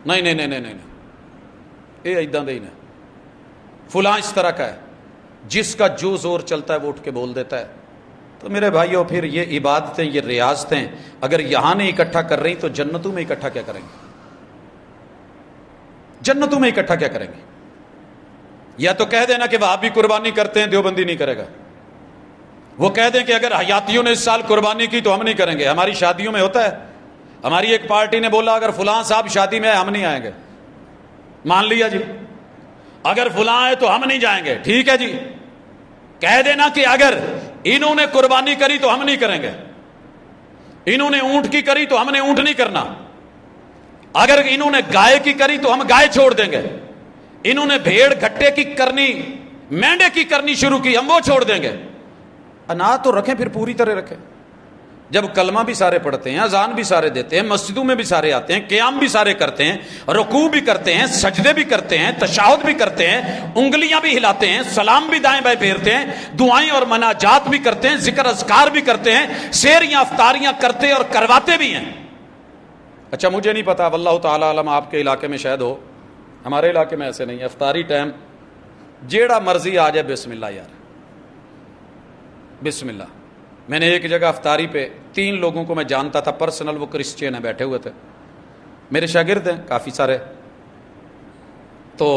نہیں نہیں نہیں نہیں نہیں، یہ ایداں دے ہی نہیں، فلاں اس طرح کا ہے، جس کا جو زور چلتا ہے وہ اٹھ کے بول دیتا ہے۔ تو میرے بھائیوں پھر یہ عبادتیں، یہ ریاضتیں اگر یہاں نہیں اکٹھا کر رہی تو جنتوں میں اکٹھا کیا کریں گے؟ جنتوں میں اکٹھا کیا کریں گے؟ یا تو کہہ دینا کہ وہ آپ بھی قربانی کرتے ہیں، دیوبندی نہیں کرے گا، وہ کہہ دیں کہ اگر حیاتیوں نے اس سال قربانی کی تو ہم نہیں کریں گے۔ ہماری شادیوں میں ہوتا ہے، ہماری ایک پارٹی نے بولا اگر فلاں صاحب شادی میں ہے ہم نہیں آئیں گے، مان لیا جی، اگر فلاں ہے تو ہم نہیں جائیں گے، ٹھیک ہے جی۔ کہہ دینا کہ اگر انہوں نے قربانی کری تو ہم نہیں کریں گے، انہوں نے اونٹ کی کری تو ہم نے اونٹ نہیں کرنا، اگر انہوں نے گائے کی کری تو ہم گائے چھوڑ دیں گے، انہوں نے بھیڑ گھٹے کی کرنی، مینڈے کی کرنی شروع کی ہم وہ چھوڑ دیں گے۔ انا تو رکھیں، پھر پوری طرح رکھیں۔ جب کلمہ بھی سارے پڑھتے ہیں، اذان بھی سارے دیتے ہیں، مسجدوں میں بھی سارے آتے ہیں، قیام بھی سارے کرتے ہیں، رکوع بھی کرتے ہیں، سجدے بھی کرتے ہیں، تشہد بھی کرتے ہیں، انگلیاں بھی ہلاتے ہیں، سلام بھی دائیں بائیں پھیرتے ہیں، دعائیں اور مناجات بھی کرتے ہیں، ذکر اذکار بھی کرتے ہیں، سیریاں افطاریاں کرتے اور کرواتے بھی ہیں۔ اچھا مجھے نہیں پتا، واللہ تعالی علم آپ کے علاقے میں شاید ہو، ہمارے علاقے میں ایسے نہیں ہے۔ افطاری ٹائم جیڑا مرضی آ جائے بسم اللہ یار، بسم اللہ۔ میں نے ایک جگہ افطاری پہ 3 لوگوں کو میں جانتا تھا پرسنل، وہ کرسچین ہیں، بیٹھے ہوئے تھے، میرے شاگرد ہیں کافی سارے، تو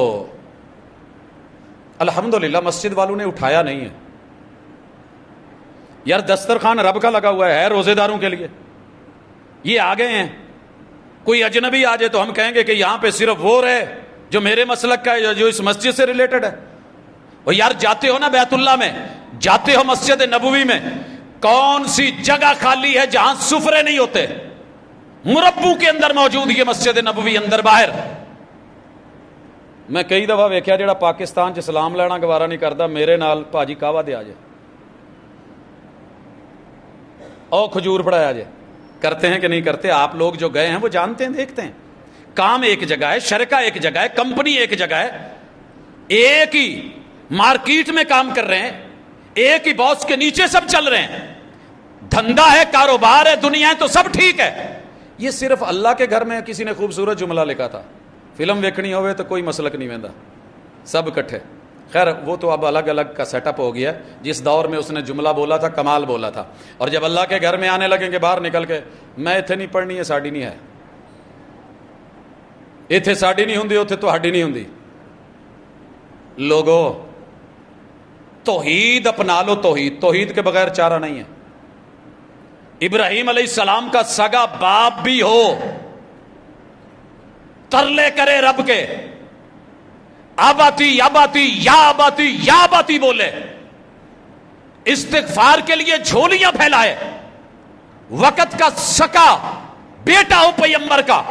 الحمدللہ مسجد والوں نے اٹھایا نہیں ہے یار، دسترخوان رب کا لگا ہوا ہے روزے داروں کے لیے، یہ آ گئے ہیں، کوئی اجنبی آ جائے تو ہم کہیں گے کہ یہاں پہ صرف وہ رہے جو میرے مسلک کا ہے، جو اس مسجد سے ریلیٹڈ ہے۔ اور یار جاتے ہو نا بیت اللہ میں، جاتے ہو مسجد نبوی میں، کون سی جگہ خالی ہے جہاں سفرے نہیں ہوتے؟ مربو کے اندر موجود یہ مسجد نبوی، اندر باہر۔ میں کئی دفعہ ویکھیا جڑا پاکستان چ سلام لینا گوارا نہیں کرتا، میرے نال پاجی کہوا دے آ جائے، او کھجور پڑایا جائے۔ کرتے ہیں کہ نہیں کرتے؟ آپ لوگ جو گئے ہیں وہ جانتے ہیں، دیکھتے ہیں، کام ایک جگہ ہے، شرکہ ایک جگہ ہے، کمپنی ایک جگہ ہے، ایک ہی مارکیٹ میں کام کر رہے ہیں، ایک ہی باس کے نیچے سب چل رہے ہیں، دھندا ہے، کاروبار ہے، دنیا ہے، تو سب ٹھیک ہے۔ یہ صرف اللہ کے گھر میں کسی نے خوبصورت جملہ لکھا تھا، فلم ویکھنی ہوئے تو کوئی مسلک نہیں ویندا، سب کٹھے۔ خیر وہ تو اب الگ الگ کا سیٹ اپ ہو گیا، جس دور میں اس نے جملہ بولا تھا کمال بولا تھا، اور جب اللہ کے گھر میں آنے لگیں گے باہر نکل کے، میں اتنے نہیں پڑھنی ہے، ساڈی نہیں ہے، اتنے ساڈی نہیں ہوندی، اتنے تہاڈی نہیں ہوندی۔ لوگو توحید اپنا لو، توحید کے بغیر چارہ نہیں ہے۔ ابراہیم علیہ السلام کا سگا باپ بھی ہو، ترلے کرے رب کے، آباتی آباتی یا آباتی یا آباتی بولے، استغفار کے لیے جھولیاں پھیلائے، وقت کا سکا بیٹا ہو پیغمبر کا،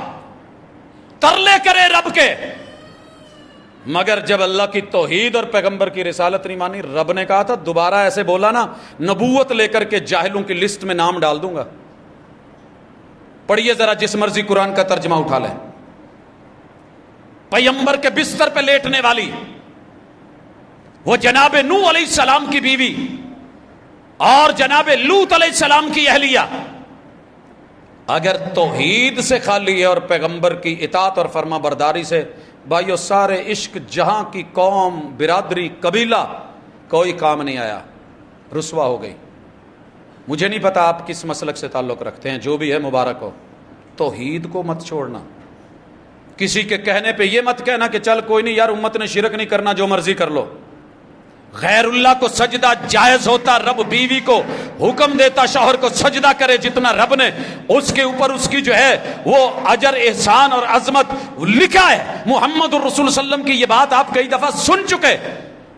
ترلے کرے رب کے، مگر جب اللہ کی توحید اور پیغمبر کی رسالت نہیں مانی، رب نے کہا تھا دوبارہ ایسے بولا نا نبوت لے کر کے جاہلوں کی لسٹ میں نام ڈال دوں گا۔ پڑھیے ذرا جس مرضی قرآن کا ترجمہ اٹھا لیں، پیغمبر کے بستر پہ لیٹنے والی وہ جناب نوح علیہ السلام کی بیوی اور جناب لوط علیہ السلام کی اہلیہ اگر توحید سے خالی ہے اور پیغمبر کی اطاعت اور فرما برداری سے، بھائیو سارے عشق جہاں کی قوم، برادری، قبیلہ، کوئی کام نہیں آیا، رسوا ہو گئی۔ مجھے نہیں پتا آپ کس مسلک سے تعلق رکھتے ہیں، جو بھی ہے مبارک ہو، توحید کو مت چھوڑنا۔ کسی کے کہنے پہ یہ مت کہنا کہ چل کوئی نہیں یار امت نے شرک نہیں کرنا، جو مرضی کر لو۔ غیر اللہ کو سجدہ جائز ہوتا، رب بیوی کو حکم دیتا شوہر کو سجدہ کرے جتنا رب نے اس کے اوپر اس کی جو ہے وہ اجر احسان اور عظمت لکھا ہے۔ محمد الرسول صلی اللہ علیہ وسلم کی یہ بات آپ کئی دفعہ سن چکے،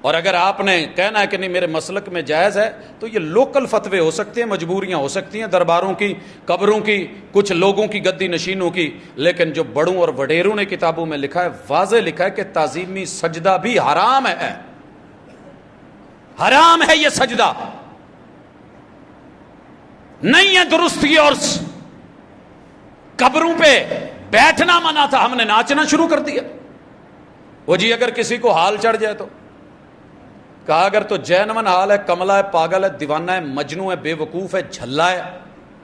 اور اگر آپ نے کہنا ہے کہ نہیں میرے مسلک میں جائز ہے، تو یہ لوکل فتوے ہو سکتے ہیں، مجبوریاں ہو سکتی ہیں، درباروں کی، قبروں کی، کچھ لوگوں کی گدی نشینوں کی، لیکن جو بڑوں اور وڈیروں نے کتابوں میں لکھا ہے، واضح لکھا ہے کہ تعظیمی سجدہ بھی حرام ہے، حرام ہے یہ سجدہ، نہیں ہے درستی۔ اور قبروں پہ بیٹھنا منع تھا، ہم نے ناچنا شروع کر دیا۔ وہ جی اگر کسی کو حال چڑھ جائے تو کہا اگر تو جینون حال ہے، کملا ہے، پاگل ہے، دیوانہ ہے، مجنو ہے، بے وقوف ہے، جھلا ہے۔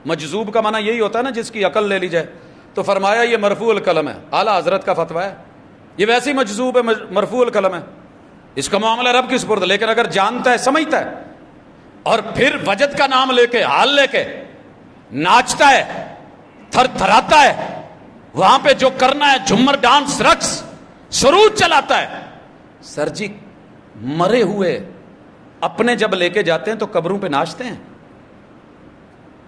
مجذوب کا معنی یہی ہوتا ہے نا جس کی عقل لے لی جائے، تو فرمایا یہ مرفوع القلم ہے، اعلیٰ حضرت کا فتویٰ ہے، یہ ویسی مجذوب ہے، مرفوع القلم ہے، اس کا معاملہ رب کی سپرد۔ لیکن اگر جانتا ہے، سمجھتا ہے، اور پھر وجد کا نام لے کے، حال لے کے ناچتا ہے، تھر تھراتا ہے، وہاں پہ جو کرنا ہے جھمر، ڈانس، رقص، سرود چلاتا ہے، سر جی مرے ہوئے اپنے جب لے کے جاتے ہیں تو قبروں پہ ناچتے ہیں۔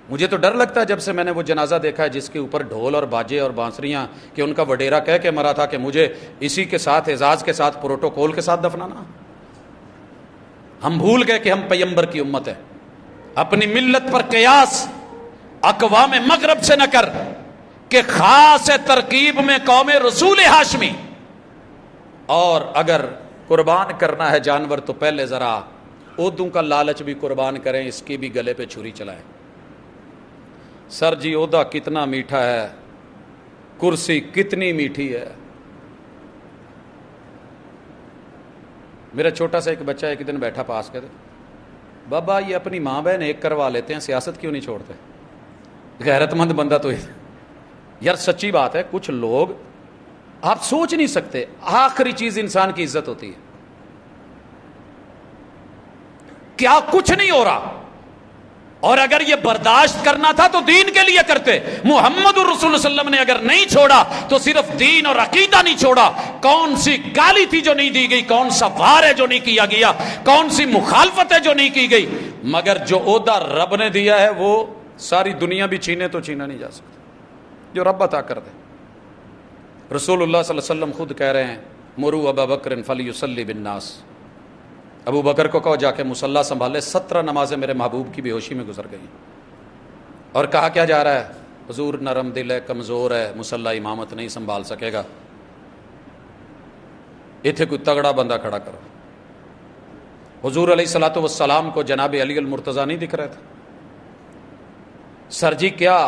مجھے تو ڈر لگتا ہے جب سے میں نے وہ جنازہ دیکھا ہے جس کے اوپر ڈھول اور باجے اور بانسریاں، کہ ان کا وڈیرا کہہ کے مرا تھا کہ مجھے اسی کے ساتھ، اعزاز کے ساتھ، پروٹوکول کے ساتھ دفنانا۔ ہم بھول گئے کہ ہم پیغمبر کی امت ہیں۔ اپنی ملت پر قیاس اقوام مغرب سے نہ کر کہ خاص ترکیب میں قوم رسول ہاشمی، اور اگر قربان کرنا ہے جانور تو پہلے ذرا عہدوں کا لالچ بھی قربان کریں، اس کی بھی گلے پہ چھری چلائیں۔ سر جی عہدہ کتنا میٹھا ہے، کرسی کتنی میٹھی ہے۔ میرا چھوٹا سا ایک بچہ ایک دن بیٹھا پاس کے، بابا یہ اپنی ماں بہن ایک کروا لیتے ہیں، سیاست کیوں نہیں چھوڑتے؟ غیرت مند بندہ تو یار سچی بات ہے، کچھ لوگ آپ سوچ نہیں سکتے، آخری چیز انسان کی عزت ہوتی ہے، کیا کچھ نہیں ہو رہا، اور اگر یہ برداشت کرنا تھا تو دین کے لیے کرتے۔ محمد الرسول صلی اللہ علیہ وسلم نے اگر نہیں چھوڑا تو صرف دین اور عقیدہ نہیں چھوڑا، کون سی گالی تھی جو نہیں دی گئی، کون سا وار ہے جو نہیں کیا گیا، کون سی مخالفت ہے جو نہیں کی گئی، مگر جو عہدہ رب نے دیا ہے وہ ساری دنیا بھی چھینے تو چھینا نہیں جا سکتا، جو رب عطا کر دے۔ رسول اللہ صلی اللہ علیہ وسلم خود کہہ رہے ہیں مروا ابا بکر فلیصلی بالناس، ابو بکر کو کہو جا کے مصلی سنبھالے۔ 17 نمازیں میرے محبوب کی بے ہوشی میں گزر گئیں، اور کہا کیا جا رہا ہے؟ حضور نرم دل ہے، کمزور ہے، مصلی امامت نہیں سنبھال سکے گا، اتنے کوئی تگڑا بندہ کھڑا کرو۔ حضور علیہ الصلوۃ والسلام کو جناب علی المرتضیٰ نہیں دکھ رہا تھا؟ سر جی کیا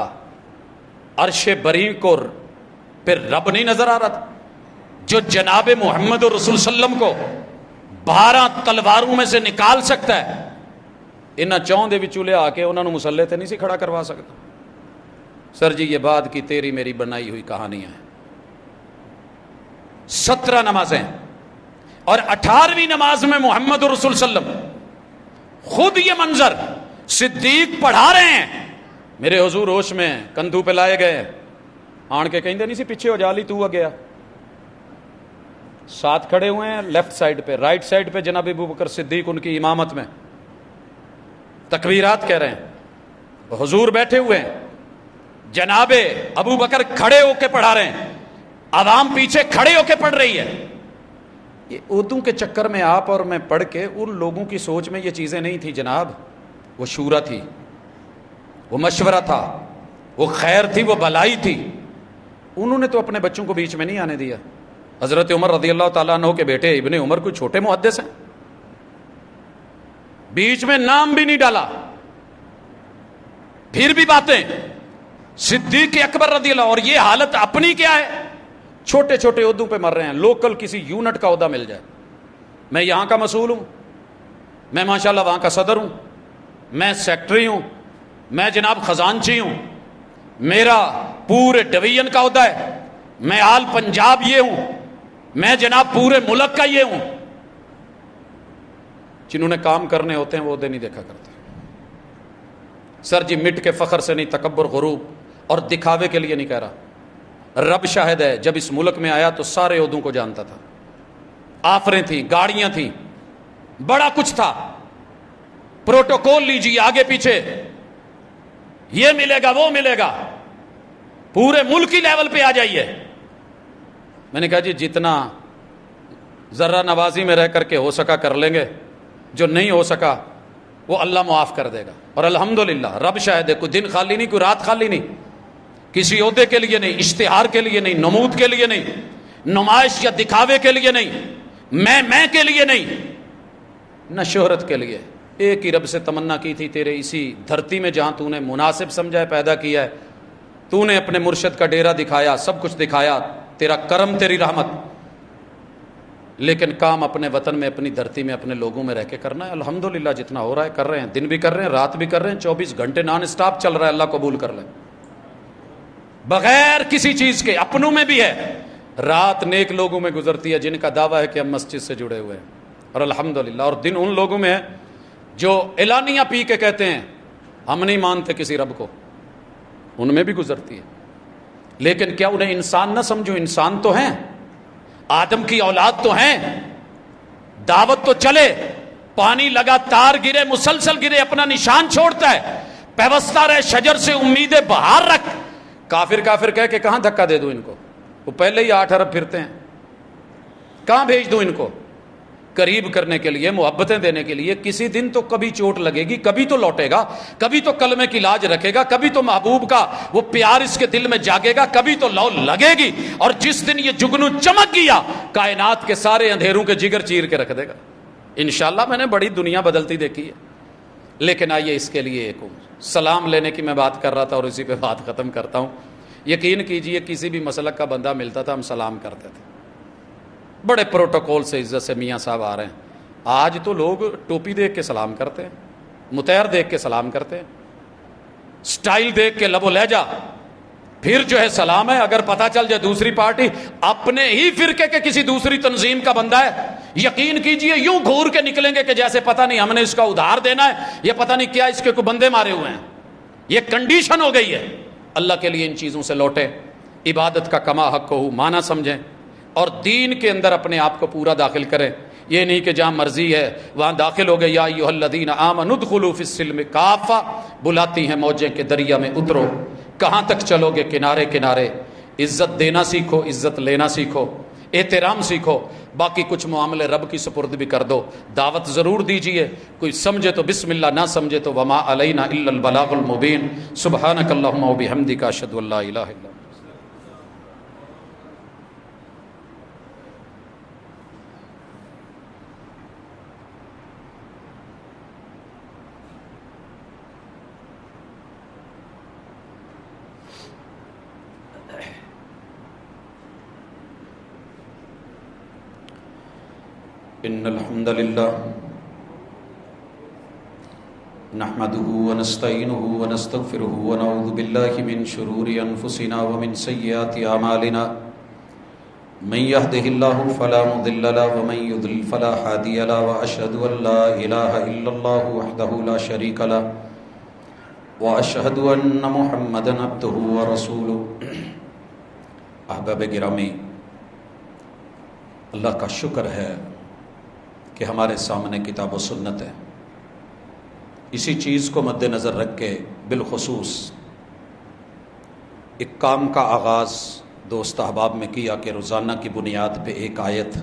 عرش بری کو پھر رب نہیں نظر آ رہا تھا، جو جناب محمد رسول صلی اللہ علیہ وسلم کو 12 تلواروں میں سے نکال سکتا ہے، انہاں چون دے وچوں لے آ کے انہاں نوں مصلی تے نہیں سی کھڑا کروا سکتا؟ سر جی یہ بات کی تیری میری بنائی ہوئی کہانی ہے۔ 17 نمازیں، اور 18ویں نماز میں محمد رسول صلی اللہ علیہ وسلم خود یہ منظر صدیق پڑھا رہے ہیں، میرے حضور ہوش میں کندھو پہ لائے گئے، آن کے کہیں دے نہیں سی پیچھے ہو جا لی تو گیا، ساتھ کھڑے ہوئے ہیں لیفٹ سائڈ پہ، رائٹ سائڈ پہ جناب ابو بکر صدیق ان کی امامت میں تکبیرات کہہ رہے ہیں، حضور بیٹھے ہوئے ہیں، جناب ابو بکر کھڑے ہو کے پڑھا رہے ہیں، عوام پیچھے کھڑے ہو کے پڑھ رہی ہے، یہ اردو کے چکر میں آپ اور میں پڑھ کے ان لوگوں کی سوچ میں یہ چیزیں نہیں تھیں جناب. وہ شورا تھی, وہ مشورہ تھا, وہ خیر تھی, وہ بھلائی تھی. انہوں نے تو اپنے بچوں کو بیچ میں نہیں آنے دیا. حضرت عمر رضی اللہ تعالیٰ عنہ کے بیٹے ابن عمر کوئی چھوٹے محدث ہیں؟ بیچ میں نام بھی نہیں ڈالا. پھر بھی باتیں صدیق اکبر رضی اللہ, اور یہ حالت اپنی کیا ہے, چھوٹے چھوٹے عہدوں پہ مر رہے ہیں. لوکل کسی یونٹ کا عہدہ مل جائے, میں یہاں کا مسئول ہوں, میں ماشاءاللہ وہاں کا صدر ہوں, میں سیکٹری ہوں, میں جناب خزانچی ہوں, میرا پورے ڈویژن کا عہدہ ہے, میں آل پنجاب یہ ہوں, میں جناب پورے ملک کا یہ ہوں. جنہوں نے کام کرنے ہوتے ہیں وہ عہدے نہیں دیکھا کرتے. سر جی مٹ کے فخر سے نہیں, تکبر غروب اور دکھاوے کے لیے نہیں کہہ رہا. رب شاہد ہے, جب اس ملک میں آیا تو سارے عہدوں کو جانتا تھا. آفریں تھیں, گاڑیاں تھیں, بڑا کچھ تھا. پروٹوکول لیجیے آگے پیچھے, یہ ملے گا وہ ملے گا, پورے ملکی لیول پہ آ جائیے. میں نے کہا جی جتنا ذرہ نوازی میں رہ کر کے ہو سکا کر لیں گے, جو نہیں ہو سکا وہ اللہ معاف کر دے گا. اور الحمدللہ رب شاہد ہے, کوئی دن خالی نہیں, کوئی رات خالی نہیں, کسی عہدے کے لیے نہیں, اشتہار کے لیے نہیں, نمود کے لیے نہیں, نمائش یا دکھاوے کے لیے نہیں, میں کے لیے نہیں, نہ شہرت کے لیے. ایک ہی رب سے تمنا کی تھی, تیرے اسی دھرتی میں جہاں تو نے مناسب سمجھا ہے پیدا کیا ہے, تو نے اپنے مرشد کا ڈیرا دکھایا, سب کچھ دکھایا, تیرا کرم تیری رحمت, لیکن کام اپنے وطن میں, اپنی دھرتی میں, اپنے لوگوں میں رہ کے کرنا ہے. الحمدللہ جتنا ہو رہا ہے کر رہے ہیں, دن بھی کر رہے ہیں, رات بھی کر رہے ہیں, 24 گھنٹے نان اسٹاپ چل رہا ہے. اللہ قبول کر لیں, بغیر کسی چیز کے. اپنوں میں بھی ہے, رات نیک لوگوں میں گزرتی ہے جن کا دعویٰ ہے کہ ہم مسجد سے جڑے ہوئے ہیں, اور الحمدللہ, اور دن ان لوگوں میں ہے جو اعلانیہ پی کے کہتے ہیں ہم نہیں مانتے کسی رب کو, ان میں بھی گزرتی ہے. لیکن کیا انہیں انسان نہ سمجھو, انسان تو ہیں, آدم کی اولاد تو ہیں, دعوت تو چلے, پانی لگاتار گرے, مسلسل گرے, اپنا نشان چھوڑتا ہے, پیوستہ رہے شجر سے, امیدیں بہار رکھ. کافر کہہ کے کہاں دھکا دے دوں ان کو, وہ پہلے ہی 8 ارب پھرتے ہیں, کہاں بھیج دوں ان کو. قریب کرنے کے لیے, محبتیں دینے کے لیے. کسی دن تو کبھی چوٹ لگے گی, کبھی تو لوٹے گا, کبھی تو کلمے کی لاج رکھے گا, کبھی تو محبوب کا وہ پیار اس کے دل میں جاگے گا, کبھی تو لو لگے گی. اور جس دن یہ جگنو چمک گیا, کائنات کے سارے اندھیروں کے جگر چیر کے رکھ دے گا انشاءاللہ. میں نے بڑی دنیا بدلتی دیکھی ہے, لیکن آئیے اس کے لیے ایک سلام لینے کی میں بات کر رہا تھا اور اسی پہ بات ختم کرتا ہوں. یقین کیجئے کسی بھی مسلک کا بندہ ملتا تھا, ہم سلام کرتے تھے, بڑے پروٹوکول سے, عزت سے. میاں صاحب آ رہے ہیں. آج تو لوگ ٹوپی دیکھ کے سلام کرتے ہیں, متیر دیکھ کے سلام کرتے ہیں, سٹائل دیکھ کے, لب و لہجہ, پھر جو ہے سلام ہے. اگر پتہ چل جائے دوسری پارٹی اپنے ہی فرقے کے کسی دوسری تنظیم کا بندہ ہے, یقین کیجئے یوں گھور کے نکلیں گے کہ جیسے پتہ نہیں ہم نے اس کا ادھار دینا ہے, یہ پتہ نہیں کیا اس کے کوئی بندے مارے ہوئے ہیں. یہ کنڈیشن ہو گئی ہے. اللہ کے لیے ان چیزوں سے لوٹیں, عبادت کا کما حق کو معنی سمجھیں, اور دین کے اندر اپنے آپ کو پورا داخل کریں. یہ نہیں کہ جہاں مرضی ہے وہاں داخل ہو گئے. یا ایھا الذین آمنوا ادخلوا فی السلم کافہ, بلاتی ہیں موجیں کہ دریا میں اترو. کہاں تک چلو گے, کنارے کنارے. عزت دینا سیکھو, عزت لینا سیکھو, احترام سیکھو, باقی کچھ معاملے رب کی سپرد بھی کر دو. دعوت ضرور دیجئے, کوئی سمجھے تو بسم اللہ, نہ سمجھے تو وما علینا الا البلاغ المبین. سبحانک اللہم وبحمدک, اشہد ان لا الہ الا انت. ان الحمد للہ نحمده ونستعینه ونستغفره ونعوذ باللہ من شرور انفسنا ومن سیئات اعمالنا. من يهده الله فلا مضل له ومن يضلل فلا هادي له, واشهد ان لا اله الا الله وحده لا شريك له, واشهد ان محمدا عبده ورسوله. احباب گرامی, اللہ کا شکر ہے کہ ہمارے سامنے کتاب و سنت ہے. اسی چیز کو مد نظر رکھ کے بالخصوص ایک کام کا آغاز دوست احباب میں کیا کہ روزانہ کی بنیاد پہ ایک آیت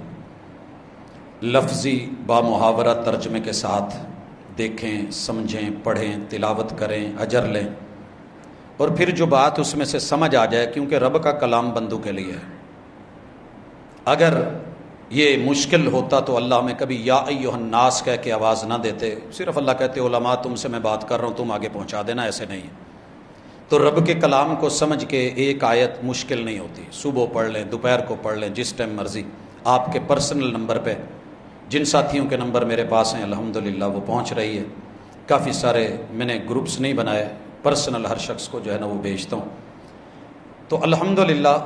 لفظی بامحاورہ ترجمے کے ساتھ دیکھیں، سمجھیں، پڑھیں، تلاوت کریں، اجر لیں، اور پھر جو بات اس میں سے سمجھ آ جائے، کیونکہ رب کا کلام بندوں کے لیے ہے۔ اگر یہ مشکل ہوتا تو اللہ ہمیں کبھی یا ایھا الناس کہہ کے آواز نہ دیتے، صرف اللہ کہتے علماء تم سے میں بات کر رہا ہوں، تم آگے پہنچا دینا، ایسے نہیں ہے۔ تو رب کے کلام کو سمجھ کے ایک آیت مشکل نہیں ہوتی، صبح پڑھ لیں، دوپہر کو پڑھ لیں، جس ٹائم مرضی۔ آپ کے پرسنل نمبر پہ، جن ساتھیوں کے نمبر میرے پاس ہیں الحمدللہ وہ پہنچ رہی ہے، کافی سارے میں نے گروپس نہیں بنائے، پرسنل ہر شخص کو جو ہے نا وہ بھیجتا ہوں۔ تو الحمدللہ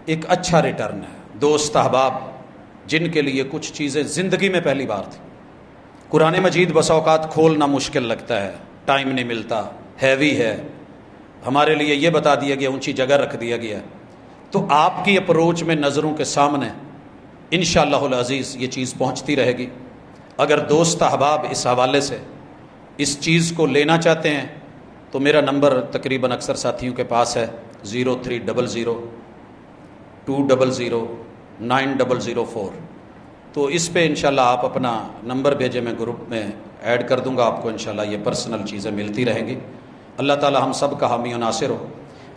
ایک اچھا ریٹرن ہے۔ دوست احباب جن کے لیے کچھ چیزیں زندگی میں پہلی بار تھی، قرآن مجید بسا اوقات کھولنا مشکل لگتا ہے، ٹائم نہیں ملتا، ہیوی ہے، ہمارے لیے یہ بتا دیا گیا، اونچی جگہ رکھ دیا گیا، تو آپ کی اپروچ میں نظروں کے سامنے انشاءاللہ العزیز یہ چیز پہنچتی رہے گی۔ اگر دوست احباب اس حوالے سے اس چیز کو لینا چاہتے ہیں تو میرا نمبر تقریباً اکثر ساتھیوں کے پاس ہے 0300 200 9004، تو اس پہ انشاءاللہ آپ اپنا نمبر بھیجیں، میں گروپ میں ایڈ کر دوں گا آپ کو، انشاءاللہ یہ پرسنل چیزیں ملتی رہیں گی۔ اللہ تعالی ہم سب کا حامی و ناصر ہو۔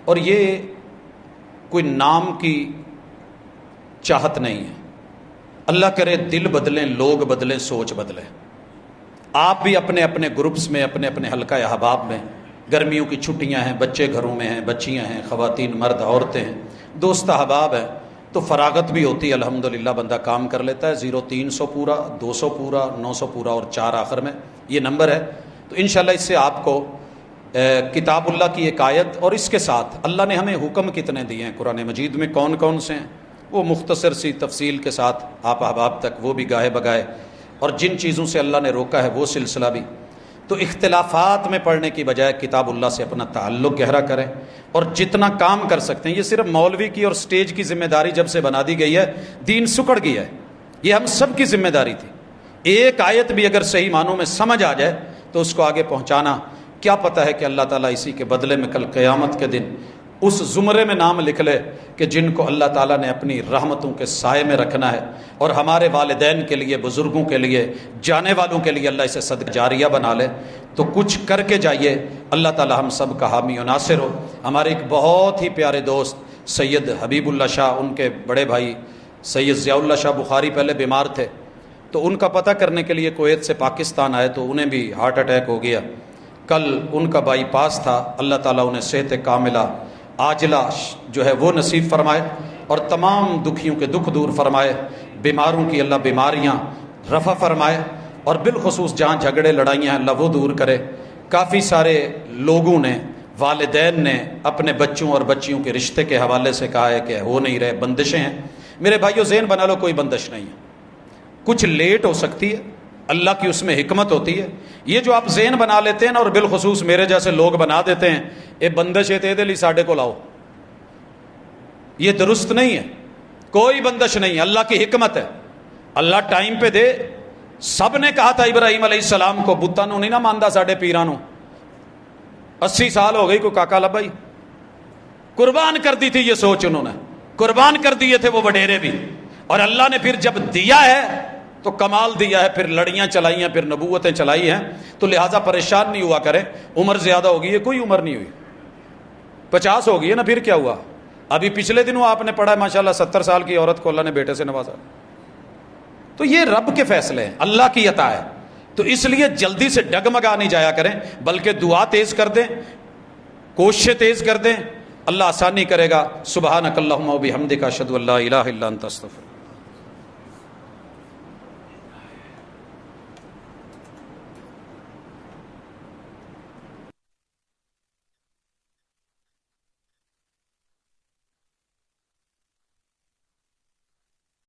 اور یہ کوئی نام کی چاہت نہیں ہے، اللہ کرے دل بدلیں، لوگ بدلیں، سوچ بدلیں۔ آپ بھی اپنے اپنے گروپس میں، اپنے اپنے حلقہ احباب میں، گرمیوں کی چھٹیاں ہیں، بچے گھروں میں ہیں، بچیاں ہیں، خواتین، مرد، عورتیں ہیں، دوست احباب ہیں، تو فراغت بھی ہوتی ہے، الحمدللہ بندہ کام کر لیتا ہے۔ 0300 پورا، 200 پورا، 900 پورا اور 4 آخر میں یہ نمبر ہے۔ تو انشاءاللہ اس سے آپ کو کتاب اللہ کی ایک آیت، اور اس کے ساتھ اللہ نے ہمیں حکم کتنے دیے ہیں قرآن مجید میں، کون کون سے ہیں، وہ مختصر سی تفصیل کے ساتھ آپ احباب تک وہ بھی گاہے بگائے، اور جن چیزوں سے اللہ نے روکا ہے وہ سلسلہ بھی۔ تو اختلافات میں پڑھنے کی بجائے کتاب اللہ سے اپنا تعلق گہرا کریں، اور جتنا کام کر سکتے ہیں۔ یہ صرف مولوی کی اور سٹیج کی ذمہ داری جب سے بنا دی گئی ہے، دین سکڑ گیا ہے، یہ ہم سب کی ذمہ داری تھی۔ ایک آیت بھی اگر صحیح معنوں میں سمجھ آ جائے تو اس کو آگے پہنچانا، کیا پتہ ہے کہ اللہ تعالیٰ اسی کے بدلے میں کل قیامت کے دن اس زمرے میں نام لکھ لے کہ جن کو اللہ تعالیٰ نے اپنی رحمتوں کے سائے میں رکھنا ہے، اور ہمارے والدین کے لیے، بزرگوں کے لیے، جانے والوں کے لیے اللہ اسے صدقہ جاریہ بنا لے۔ تو کچھ کر کے جائیے، اللہ تعالیٰ ہم سب کا حامی و ناصر ہو۔ ہمارے ایک بہت ہی پیارے دوست سید حبیب اللہ شاہ، ان کے بڑے بھائی سید ضیاء اللہ شاہ بخاری پہلے بیمار تھے، تو ان کا پتہ کرنے کے لیے کویت سے پاکستان آئے، تو انہیں بھی ہارٹ اٹیک ہو گیا۔ کل ان کا بائی پاس تھا، اللہ تعالیٰ انہیں صحت کاملہ عاجلہ جو ہے وہ نصیب فرمائے، اور تمام دکھیوں کے دکھ دور فرمائے، بیماروں کی اللہ بیماریاں رفع فرمائے، اور بالخصوص جہاں جھگڑے لڑائیاں ہیں اللہ وہ دور کرے۔ کافی سارے لوگوں نے، والدین نے اپنے بچوں اور بچیوں کے رشتے کے حوالے سے کہا ہے کہ ہو نہیں رہے، بندشیں ہیں۔ میرے بھائیو ذہن بنا لو، کوئی بندش نہیں ہے، کچھ لیٹ ہو سکتی ہے، اللہ کی اس میں حکمت ہوتی ہے۔ یہ جو آپ ذہن بنا لیتے ہیں نا، اور بالخصوص میرے جیسے لوگ بنا دیتے ہیں، اے بندش ہے تے لی ساڈے کو لاؤ، یہ درست نہیں ہے، کوئی بندش نہیں ہے، اللہ کی حکمت ہے، اللہ ٹائم پہ دے۔ سب نے کہا تھا ابراہیم علیہ السلام کو، بتاں نو نہیں نہ ماندا ساڈے پیراں نو، 80 سال ہو گئی، کوئی کاکا لبائی، قربان کر دی تھی یہ سوچ، انہوں نے قربان کر دیے تھے وہ وڈیرے بھی، اور اللہ نے پھر جب دیا ہے تو کمال دیا ہے، پھر لڑیاں چلائی ہیں، پھر نبوتیں چلائی ہیں۔ تو لہٰذا پریشان نہیں ہوا کریں، عمر زیادہ ہوگی، یہ کوئی عمر نہیں ہوئی، 50 ہو گئی ہے نا، پھر کیا ہوا؟ ابھی پچھلے دنوں آپ نے پڑھا ماشاءاللہ 70 سال کی عورت کو اللہ نے بیٹے سے نوازا۔ تو یہ رب کے فیصلے ہیں، اللہ کی عطا ہے، تو اس لیے جلدی سے ڈگمگا نہیں جایا کریں، بلکہ دعا تیز کر دیں، کوششیں تیز کر دیں، اللہ آسانی کرے گا۔ سبحانک اللہم و بحمدک، اشہد ان لا الہ الا انت، استغفرک۔